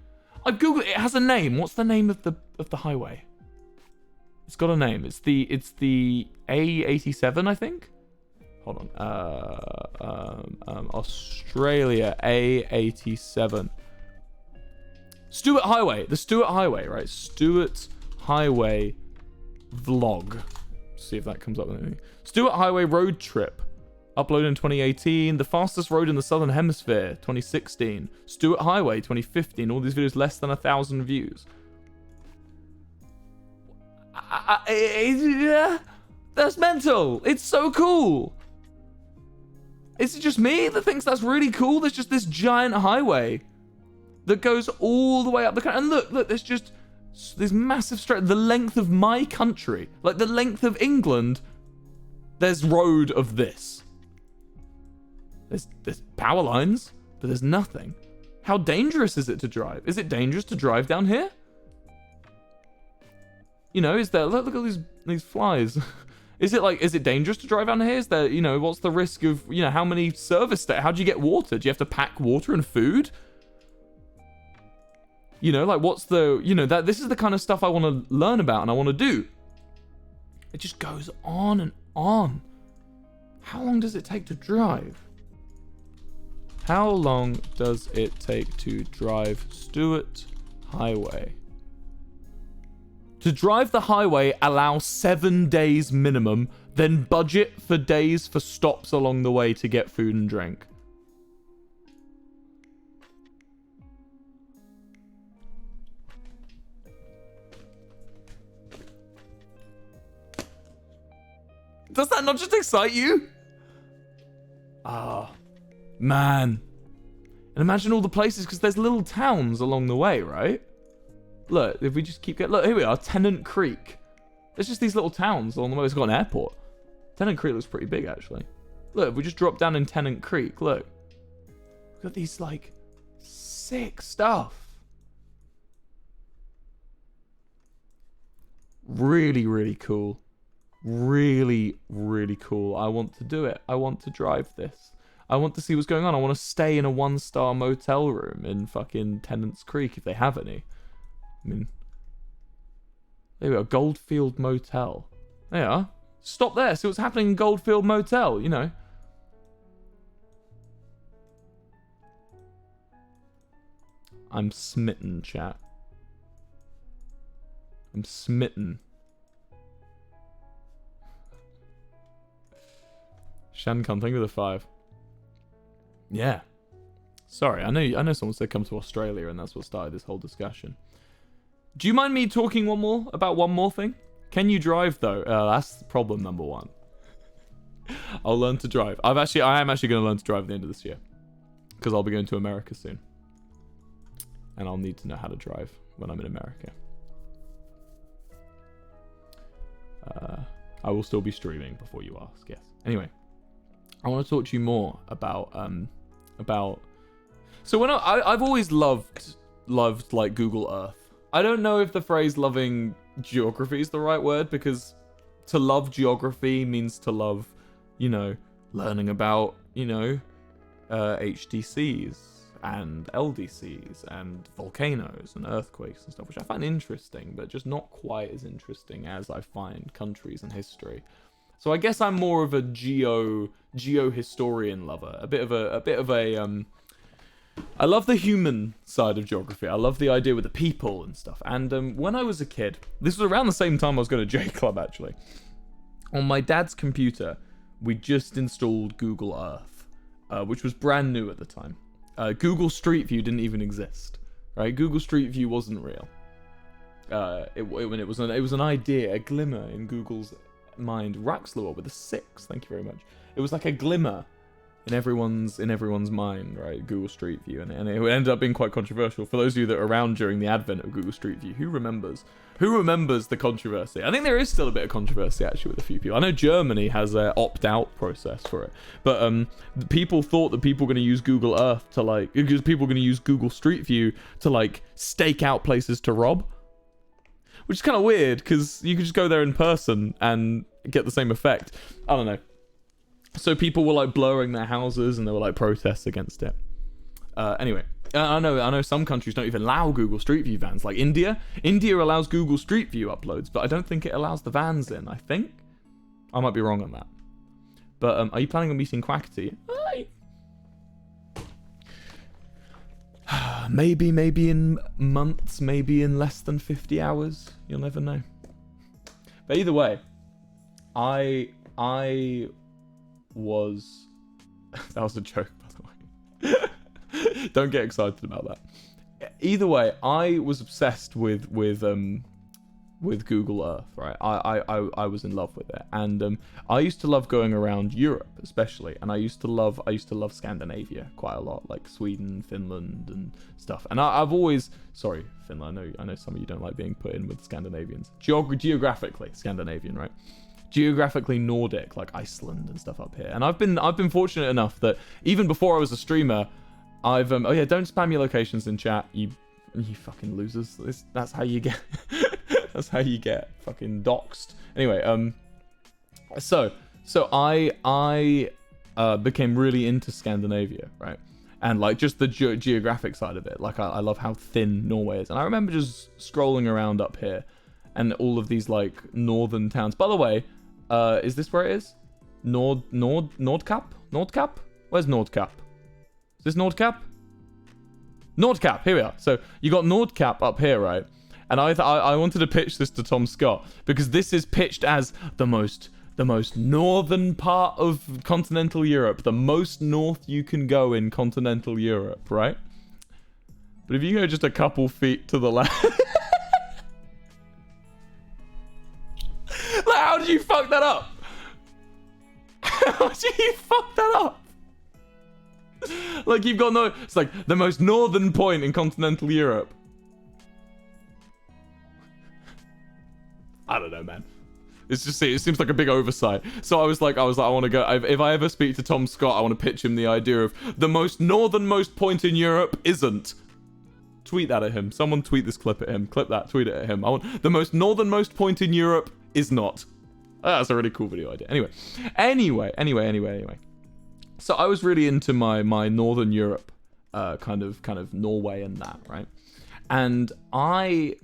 It has a name. What's the name of the highway? It's got a name. It's the A87, I think. Hold on. Australia A87. Stuart Highway. The Stuart Highway, right? Stuart Highway vlog. See if that comes up with anything. Stuart Highway road trip. Uploaded in 2018. The fastest road in the Southern Hemisphere, 2016. Stuart Highway, 2015. All these videos less than 1,000 views. That's mental. It's so cool. Is it just me that thinks that's really cool? There's just this giant highway that goes all the way up the country. And look, there's just this massive stretch. The length of my country. Like the length of England. There's road of this. There's power lines, but there's nothing. How dangerous is it to drive? Is it dangerous to drive down here? Is there... Look at these flies. Is it dangerous to drive down here? Is there, what's the risk of, how many service stations? How do you get water? Do you have to pack water and food? What's the... this is the kind of stuff I want to learn about and I want to do. It just goes on and on. How long does it take to drive? How long does it take to drive Stuart Highway? To drive the highway, allow 7 days minimum, then budget for days for stops along the way to get food and drink. Does that not just excite you? Ah, man. And imagine all the places, because there's little towns along the way, right? Look, if we just keep getting... Look, here we are, Tennant Creek. There's just these little towns along the way. It's got an airport. Tennant Creek looks pretty big, actually. Look, if we just drop down in Tennant Creek, look. Look at these, sick stuff. Really, really cool. Really, really cool. I want to do it. I want to drive this. I want to see what's going on. I want to stay in a 1-star motel room in fucking Tennant's Creek if they have any. I mean, there we are. Goldfield Motel. There you are. Stop there. See what's happening in Goldfield Motel, I'm smitten, chat. I'm smitten. Shankan, thank you for the 5. Yeah. Sorry, I know someone said come to Australia and that's what started this whole discussion. Do you mind me talking about one more thing? Can you drive though? That's problem number 1. I'll learn to drive. I am actually going to learn to drive at the end of this year. Because I'll be going to America soon. And I'll need to know how to drive when I'm in America. I will still be streaming before you ask, yes. Anyway, I want to talk to you more about so when I've always loved like Google Earth. I don't know if the phrase loving geography is the right word, because to love geography means to love, you know, learning about, you know, HDCs and LDCs and volcanoes and earthquakes and stuff, which I find interesting, but just not quite as interesting as I find countries and history. So I guess I'm more of a geo historian lover, a bit of a I love the human side of geography. I love the idea with the people and stuff. And when I was a kid, this was around the same time I was going to J Club actually. On my dad's computer, we just installed Google Earth, which was brand new at the time. Google Street View didn't even exist, right? Google Street View wasn't real. It was an idea, a glimmer in Google's mind. Raxlor with a 6, thank you very much. It was like a glimmer in everyone's mind, right? Google Street View, and it ended up being quite controversial. For those of you that were around during the advent of Google Street View, who remembers the controversy? I think there is still a bit of controversy actually with a few people. I know Germany has an opt-out process for it, but people thought that people were going to use Google Earth to like, because people were going to use Google Street View to like stake out places to rob, which is kind of weird because you could just go there in person and get the same effect. I don't know. So people were like blurring their houses and there were like protests against it. Anyway, I know some countries don't even allow Google Street View vans. Like India allows Google Street View uploads, but I don't think it allows the vans in. I think I might be wrong on that. But are you planning on meeting Quackity? Maybe in months, maybe in less than 50 hours. You'll never know. But either way, I was... That was a joke, by the way. Don't get excited about that. Either way, I was obsessed with Google Earth, right? I was in love with it, and I used to love going around Europe, especially, and I used to love Scandinavia quite a lot, like Sweden, Finland, and stuff. And I've always, sorry, Finland. I know some of you don't like being put in with Scandinavians. Geographically Scandinavian, right? Geographically Nordic, like Iceland and stuff up here. And I've been fortunate enough that even before I was a streamer, I've oh yeah, don't spam your locations in chat, you fucking losers. That's how you get that's how you get fucking doxed. Anyway, so I became really into Scandinavia, right? And like just the geographic side of it. Like I love how thin Norway is. And I remember just scrolling around up here and all of these like northern towns. By the way, is this where it is? Nordkap? Where's Nordkap? Is this Nordkap? Nordkap, here we are. So you got Nordkap up here, right? And I wanted to pitch this to Tom Scott because this is pitched as the most northern part of continental Europe, the most north you can go in continental Europe, right? But if you go just a couple feet to the left, like, how did you fuck that up? How did you fuck that up? Like you've got it's like the most northern point in continental Europe. I don't know, man. It seems like a big oversight. So I was like, I want to go. If I ever speak to Tom Scott, I want to pitch him the idea of the most northernmost point in Europe isn't. Tweet that at him. Someone tweet this clip at him. Clip that. Tweet it at him. I want the most northernmost point in Europe is not. That's a really cool video idea. Anyway. So I was really into my Northern Europe, kind of Norway and that, right? And I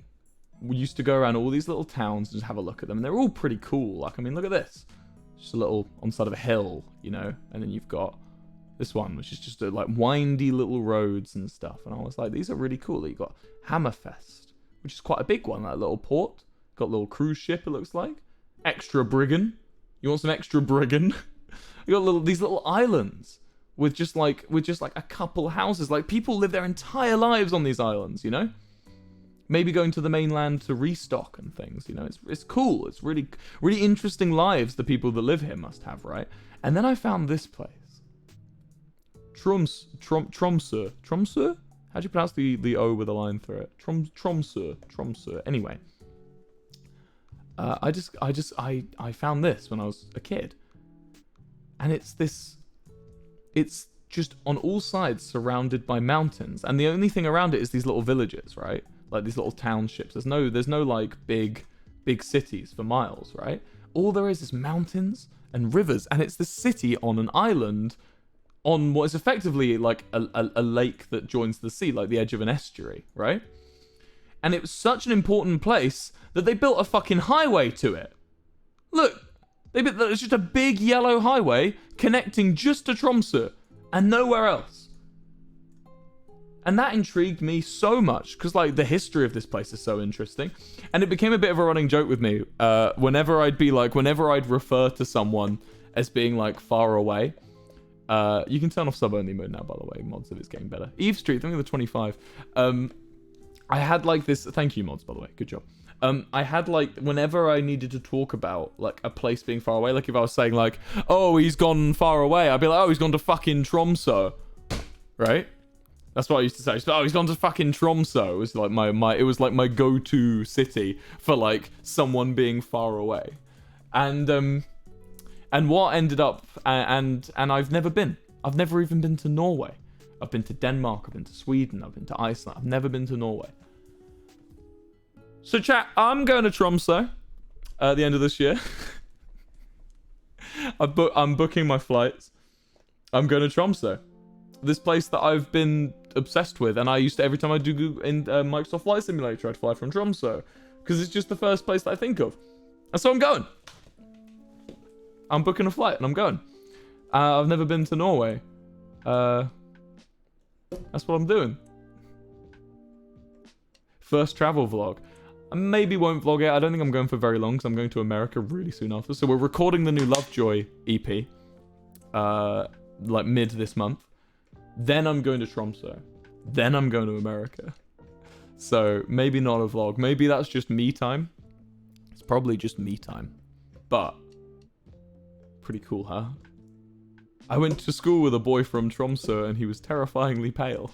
used to go around all these little towns and just have a look at them. And they're all pretty cool. Like, I mean, look at this. Just a little on the side of a hill, you know? And then you've got this one, which is just like windy little roads and stuff. And I was like, these are really cool. You've got Hammerfest, which is quite a big one, that little port. Got a little cruise ship, it looks like. Extra Briggan. You want some extra Briggan? You got these little islands with just like a couple houses. Like people live their entire lives on these islands, you know? Maybe going to the mainland to restock and things, you know? It's cool. It's really interesting lives the people that live here must have, right? And then I found this place. Tromsø. Tromsø? How do you pronounce the O with a line through it? Tromsø. Anyway. I found this when I was a kid. And it's just on all sides surrounded by mountains. And the only thing around it is these little villages, right? Like these little townships. There's no like big cities for miles, right? All there is mountains and rivers. And it's this city on an island on what is effectively like a lake that joins the sea, like the edge of an estuary, right? And it was such an important place that they built a fucking highway to it. Look, it's just a big yellow highway connecting just to Tromsø and nowhere else. And that intrigued me so much because like the history of this place is so interesting. And it became a bit of a running joke with me whenever I'd refer to someone as being like far away. You can turn off sub-only mode now, by the way, mods, if it's getting better. Eve Street, I think the 25. I had like this, thank you mods, by the way, good job. I had like, whenever I needed to talk about like a place being far away, like if I was saying like, oh, he's gone far away, I'd be like, oh, he's gone to fucking Tromsø, right? That's what I used to say. Oh, he's gone to fucking Tromsø. It was like my go-to city for like someone being far away. And what ended up, and I've never been. I've never even been to Norway. I've been to Denmark, I've been to Sweden, I've been to Iceland. I've never been to Norway. So chat, I'm going to Tromsø at the end of this year. I'm booking my flights. I'm going to Tromsø. This place that I've been obsessed with, and I used to, every time I do in Microsoft Flight Simulator, I'd fly from Tromsø. Because it's just the first place that I think of. And so I'm going. I'm booking a flight and I'm going. I've never been to Norway. That's what I'm doing. First travel vlog. I maybe won't vlog it. I don't think I'm going for very long because I'm going to America really soon after. So we're recording the new Lovejoy EP. Like mid this month. Then I'm going to Tromsø. Then I'm going to America. So maybe not a vlog. Maybe that's just me time. It's probably just me time. But pretty cool, huh? I went to school with a boy from Tromsø and he was terrifyingly pale.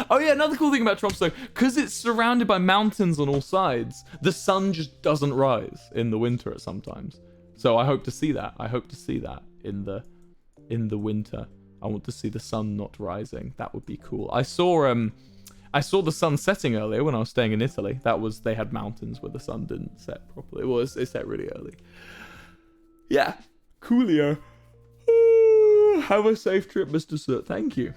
Oh yeah, another cool thing about Tromsø, because it's surrounded by mountains on all sides, the sun just doesn't rise in the winter at sometimes. So I hope to see that. I hope to see that in the winter. I want to see the sun not rising. That would be cool. I saw the sun setting earlier when I was staying in Italy. They had mountains where the sun didn't set properly. Well, it set really early. Yeah. Coolio. Have a safe trip, Mr. Soot. Thank you.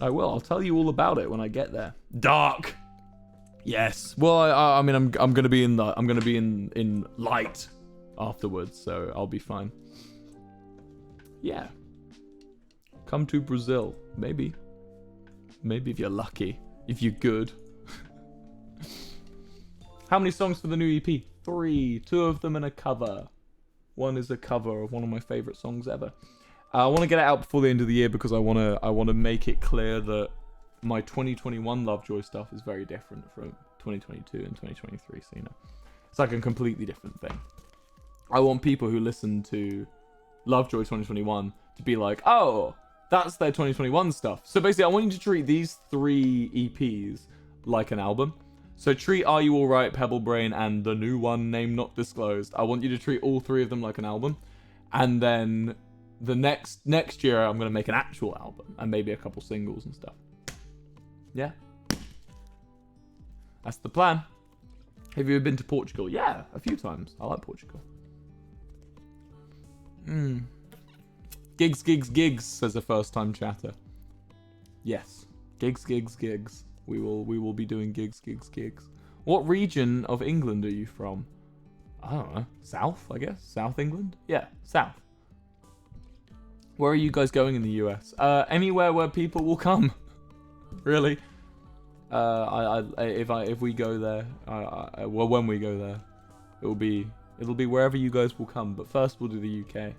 I will. I'll tell you all about it when I get there. Dark. Yes. Well, I mean, I'm gonna be in light afterwards, so I'll be fine. Yeah. Come to Brazil, maybe. Maybe if you're lucky, if you're good. How many songs for the new EP? 3. 2 of them in a cover. One is a cover of one of my favorite songs ever. I want to get it out before the end of the year because I want to make it clear that my 2021 Lovejoy stuff is very different from 2022 and 2023. So, you know, it's like a completely different thing. I want people who listen to Lovejoy 2021 to be like, oh, that's their 2021 stuff. So basically, I want you to treat these 3 EPs like an album. So treat Are You Alright, Pebble Brain, and the new one, Name Not Disclosed. I want you to treat all 3 of them like an album. And then the next year, I'm going to make an actual album. And maybe a couple singles and stuff. Yeah. That's the plan. Have you ever been to Portugal? Yeah, a few times. I like Portugal. Gigs, says a first-time chatter. Yes. Gigs. We will be doing gigs. What region of England are you from? I don't know. South, I guess? South England? Yeah, South. Where are you guys going in the US? Anywhere where people will come. Really. If we go there, well, when we go there, it'll be wherever you guys will come. But first we'll do the UK.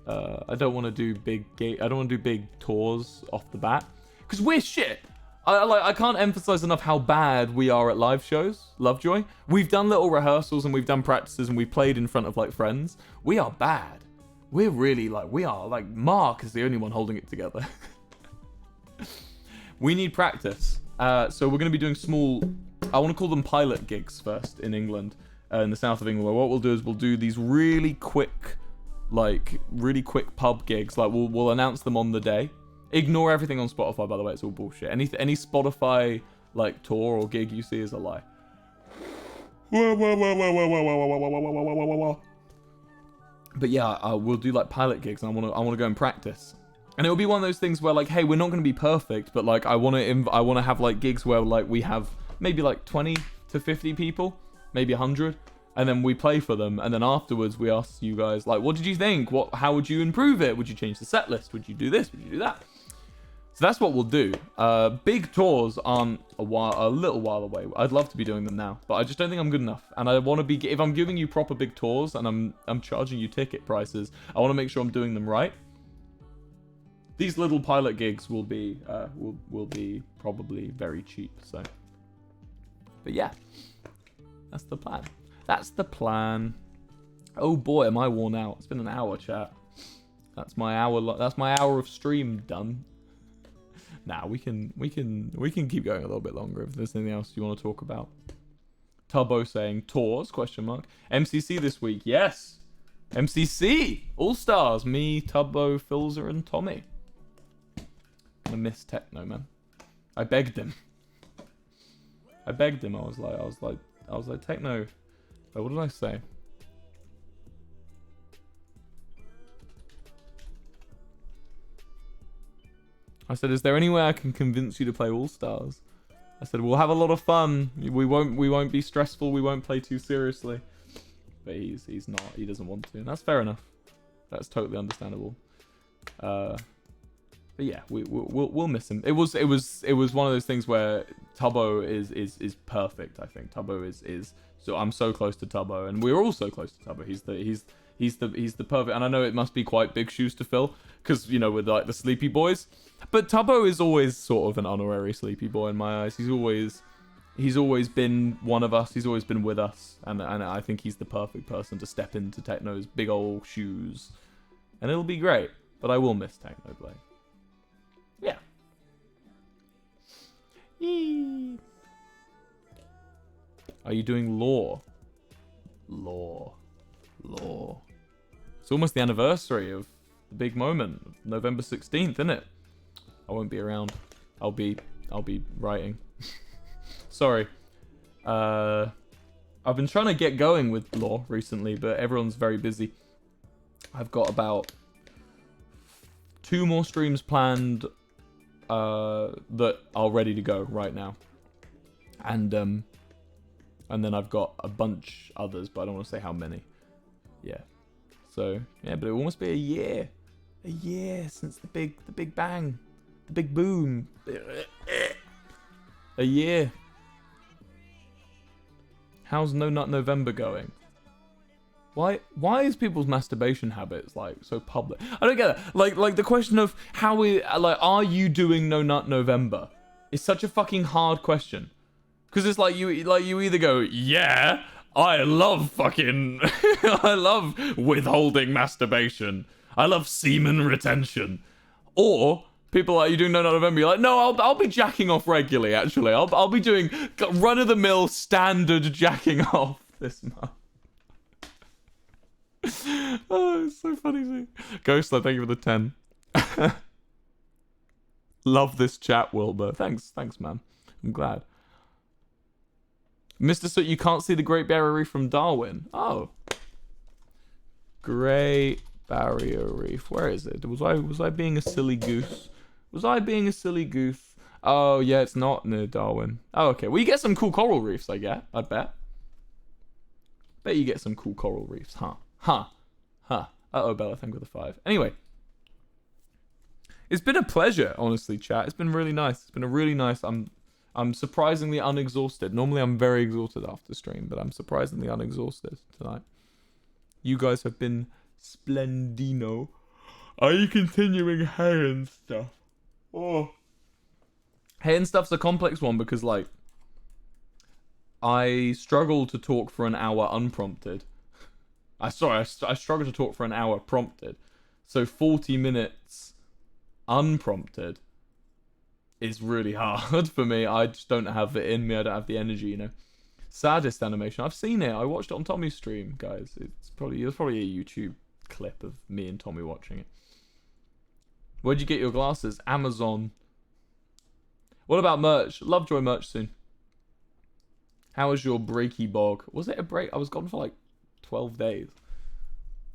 I don't want to do I don't want to do big tours off the bat because we're shit. I can't emphasize enough how bad we are at live shows. Lovejoy. We've done little rehearsals and we've done practices and we've played in front of like friends. We are bad. We're really we are like Mark is the only one holding it together. We need practice. So we're going to be doing small, I want to call them pilot gigs first in England, in the south of England. Where what we'll do is we'll do these really quick pub gigs. Like we'll announce them on the day. Ignore everything on Spotify, by the way. It's all bullshit. Any Spotify like tour or gig you see is a lie. But yeah, we'll do like pilot gigs, and I want to go and practice. And it'll be one of those things where like, hey, we're not going to be perfect, but like I want to have like gigs where like we have maybe like 20 to 50 people, maybe 100, and then we play for them, and then afterwards we ask you guys like, what did you think? How would you improve it? Would you change the set list? Would you do this? Would you do that? So that's what we'll do. Big tours aren't a little while away. I'd love to be doing them now, but I just don't think I'm good enough. And I want to be, if I'm giving you proper big tours and I'm charging you ticket prices, I want to make sure I'm doing them right. These little pilot gigs will be probably very cheap. So, but yeah, that's the plan. That's the plan. Oh boy, am I worn out? It's been an hour, chat. That's my hour. That's my hour of stream done. Nah, we can keep going a little bit longer if there's anything else you want to talk about. Tubbo saying tours ? MCC this week, yes. MCC All Stars. Me, Tubbo, Filzer, and Tommy. I miss techno, man. I begged him. I was like techno. What did I say? I said, is there any way I can convince you to play All Stars? I said, we'll have a lot of fun. We won't be stressful. We won't play too seriously. But he's not. He doesn't want to. And that's fair enough. That's totally understandable. But yeah, we'll miss him. It was one of those things where Tubbo is perfect. I think Tubbo is. So I'm so close to Tubbo, and we're all so close to Tubbo. He's the perfect. And I know it must be quite big shoes to fill, because you know with like the sleepy boys. But Tubbo is always sort of an honorary sleepy boy in my eyes. He's always been one of us. He's always been with us, and I think he's the perfect person to step into Techno's big old shoes, and it'll be great. But I will miss Technoblade. Yeah. Yee. Are you doing lore? Lore. It's almost the anniversary of the big moment, November 16th, isn't it? I won't be around. I'll be writing. Sorry. I've been trying to get going with lore recently, but everyone's very busy. I've got about 2 more streams planned that are ready to go right now, and then I've got a bunch others, but I don't want to say how many. Yeah. So yeah, but it will almost be a year since the big bang, the big boom. A year. How's No Nut November going? Why is people's masturbation habits like so public? I don't get it. Like the question of how are you doing No Nut November? Is such a fucking hard question. Cause it's like you either go, yeah, I love fucking I love withholding masturbation. I love semen retention. Or people are you doing No Nut November? You're like, no, I'll be jacking off regularly. Actually, I'll be doing run of the mill standard jacking off this month. Oh, it's so funny. Ghostler, thank you for the 10. Love this chat, Wilbur. Thanks, man. I'm glad. Mr. Soot, you can't see the Great Barrier Reef from Darwin. Oh. Great Barrier Reef. Where is it? Was I being a silly goose? Was I being a silly goose? Oh, yeah, it's not near Darwin. Oh, okay. Well, you get some cool coral reefs, I bet. Bet you get some cool coral reefs, huh? Uh-oh, Bella, thank you for the 5. Anyway. It's been a pleasure, honestly, chat. It's been really nice. It's been a really nice... I'm surprisingly unexhausted. Normally I'm very exhausted after stream, but I'm surprisingly unexhausted tonight. You guys have been splendino. Are you continuing Hay and stuff? Oh. Hay and stuff's a complex one because, like, I struggle to talk for an hour unprompted. I struggle to talk for an hour prompted. So 40 minutes unprompted is really hard for me. I just don't have it in me. I don't have the energy, you know. Saddest animation. I've seen it. I watched it on Tommy's stream, guys. It was probably a YouTube clip of me and Tommy watching it. Where'd you get your glasses? Amazon. What about merch? Lovejoy merch soon. How was your breaky bog? Was it a break? I was gone for like 12 days.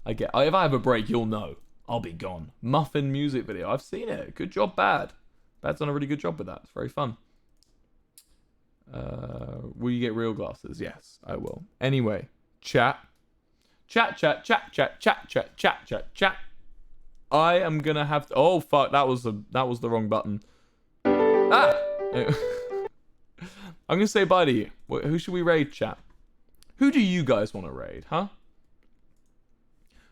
If I have a break, you'll know. I'll be gone. Muffin music video. I've seen it. Good job, Bad. Bad's done a really good job with that. It's very fun. Will you get real glasses? Yes, I will. Anyway, chat. Chat. I am gonna have to... Oh, fuck. That was the wrong button. Ah! I'm gonna say bye to you. Who should we raid, chat? Who do you guys want to raid, huh?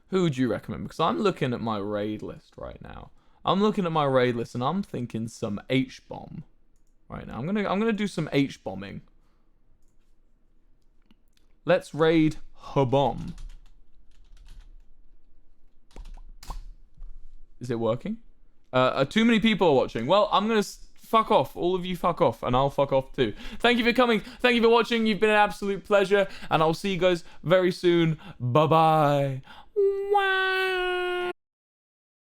Who would you recommend? Because I'm looking at my raid list right now. I'm looking at my raid list and I'm thinking some H-bomb right now. I'm gonna do some H-bombing. Let's raid H-bomb. Is it working? Too many people are watching. Well, I'm gonna fuck off. All of you fuck off, and I'll fuck off too. Thank you for coming. Thank you for watching. You've been an absolute pleasure, and I'll see you guys very soon. Bye-bye. Wow.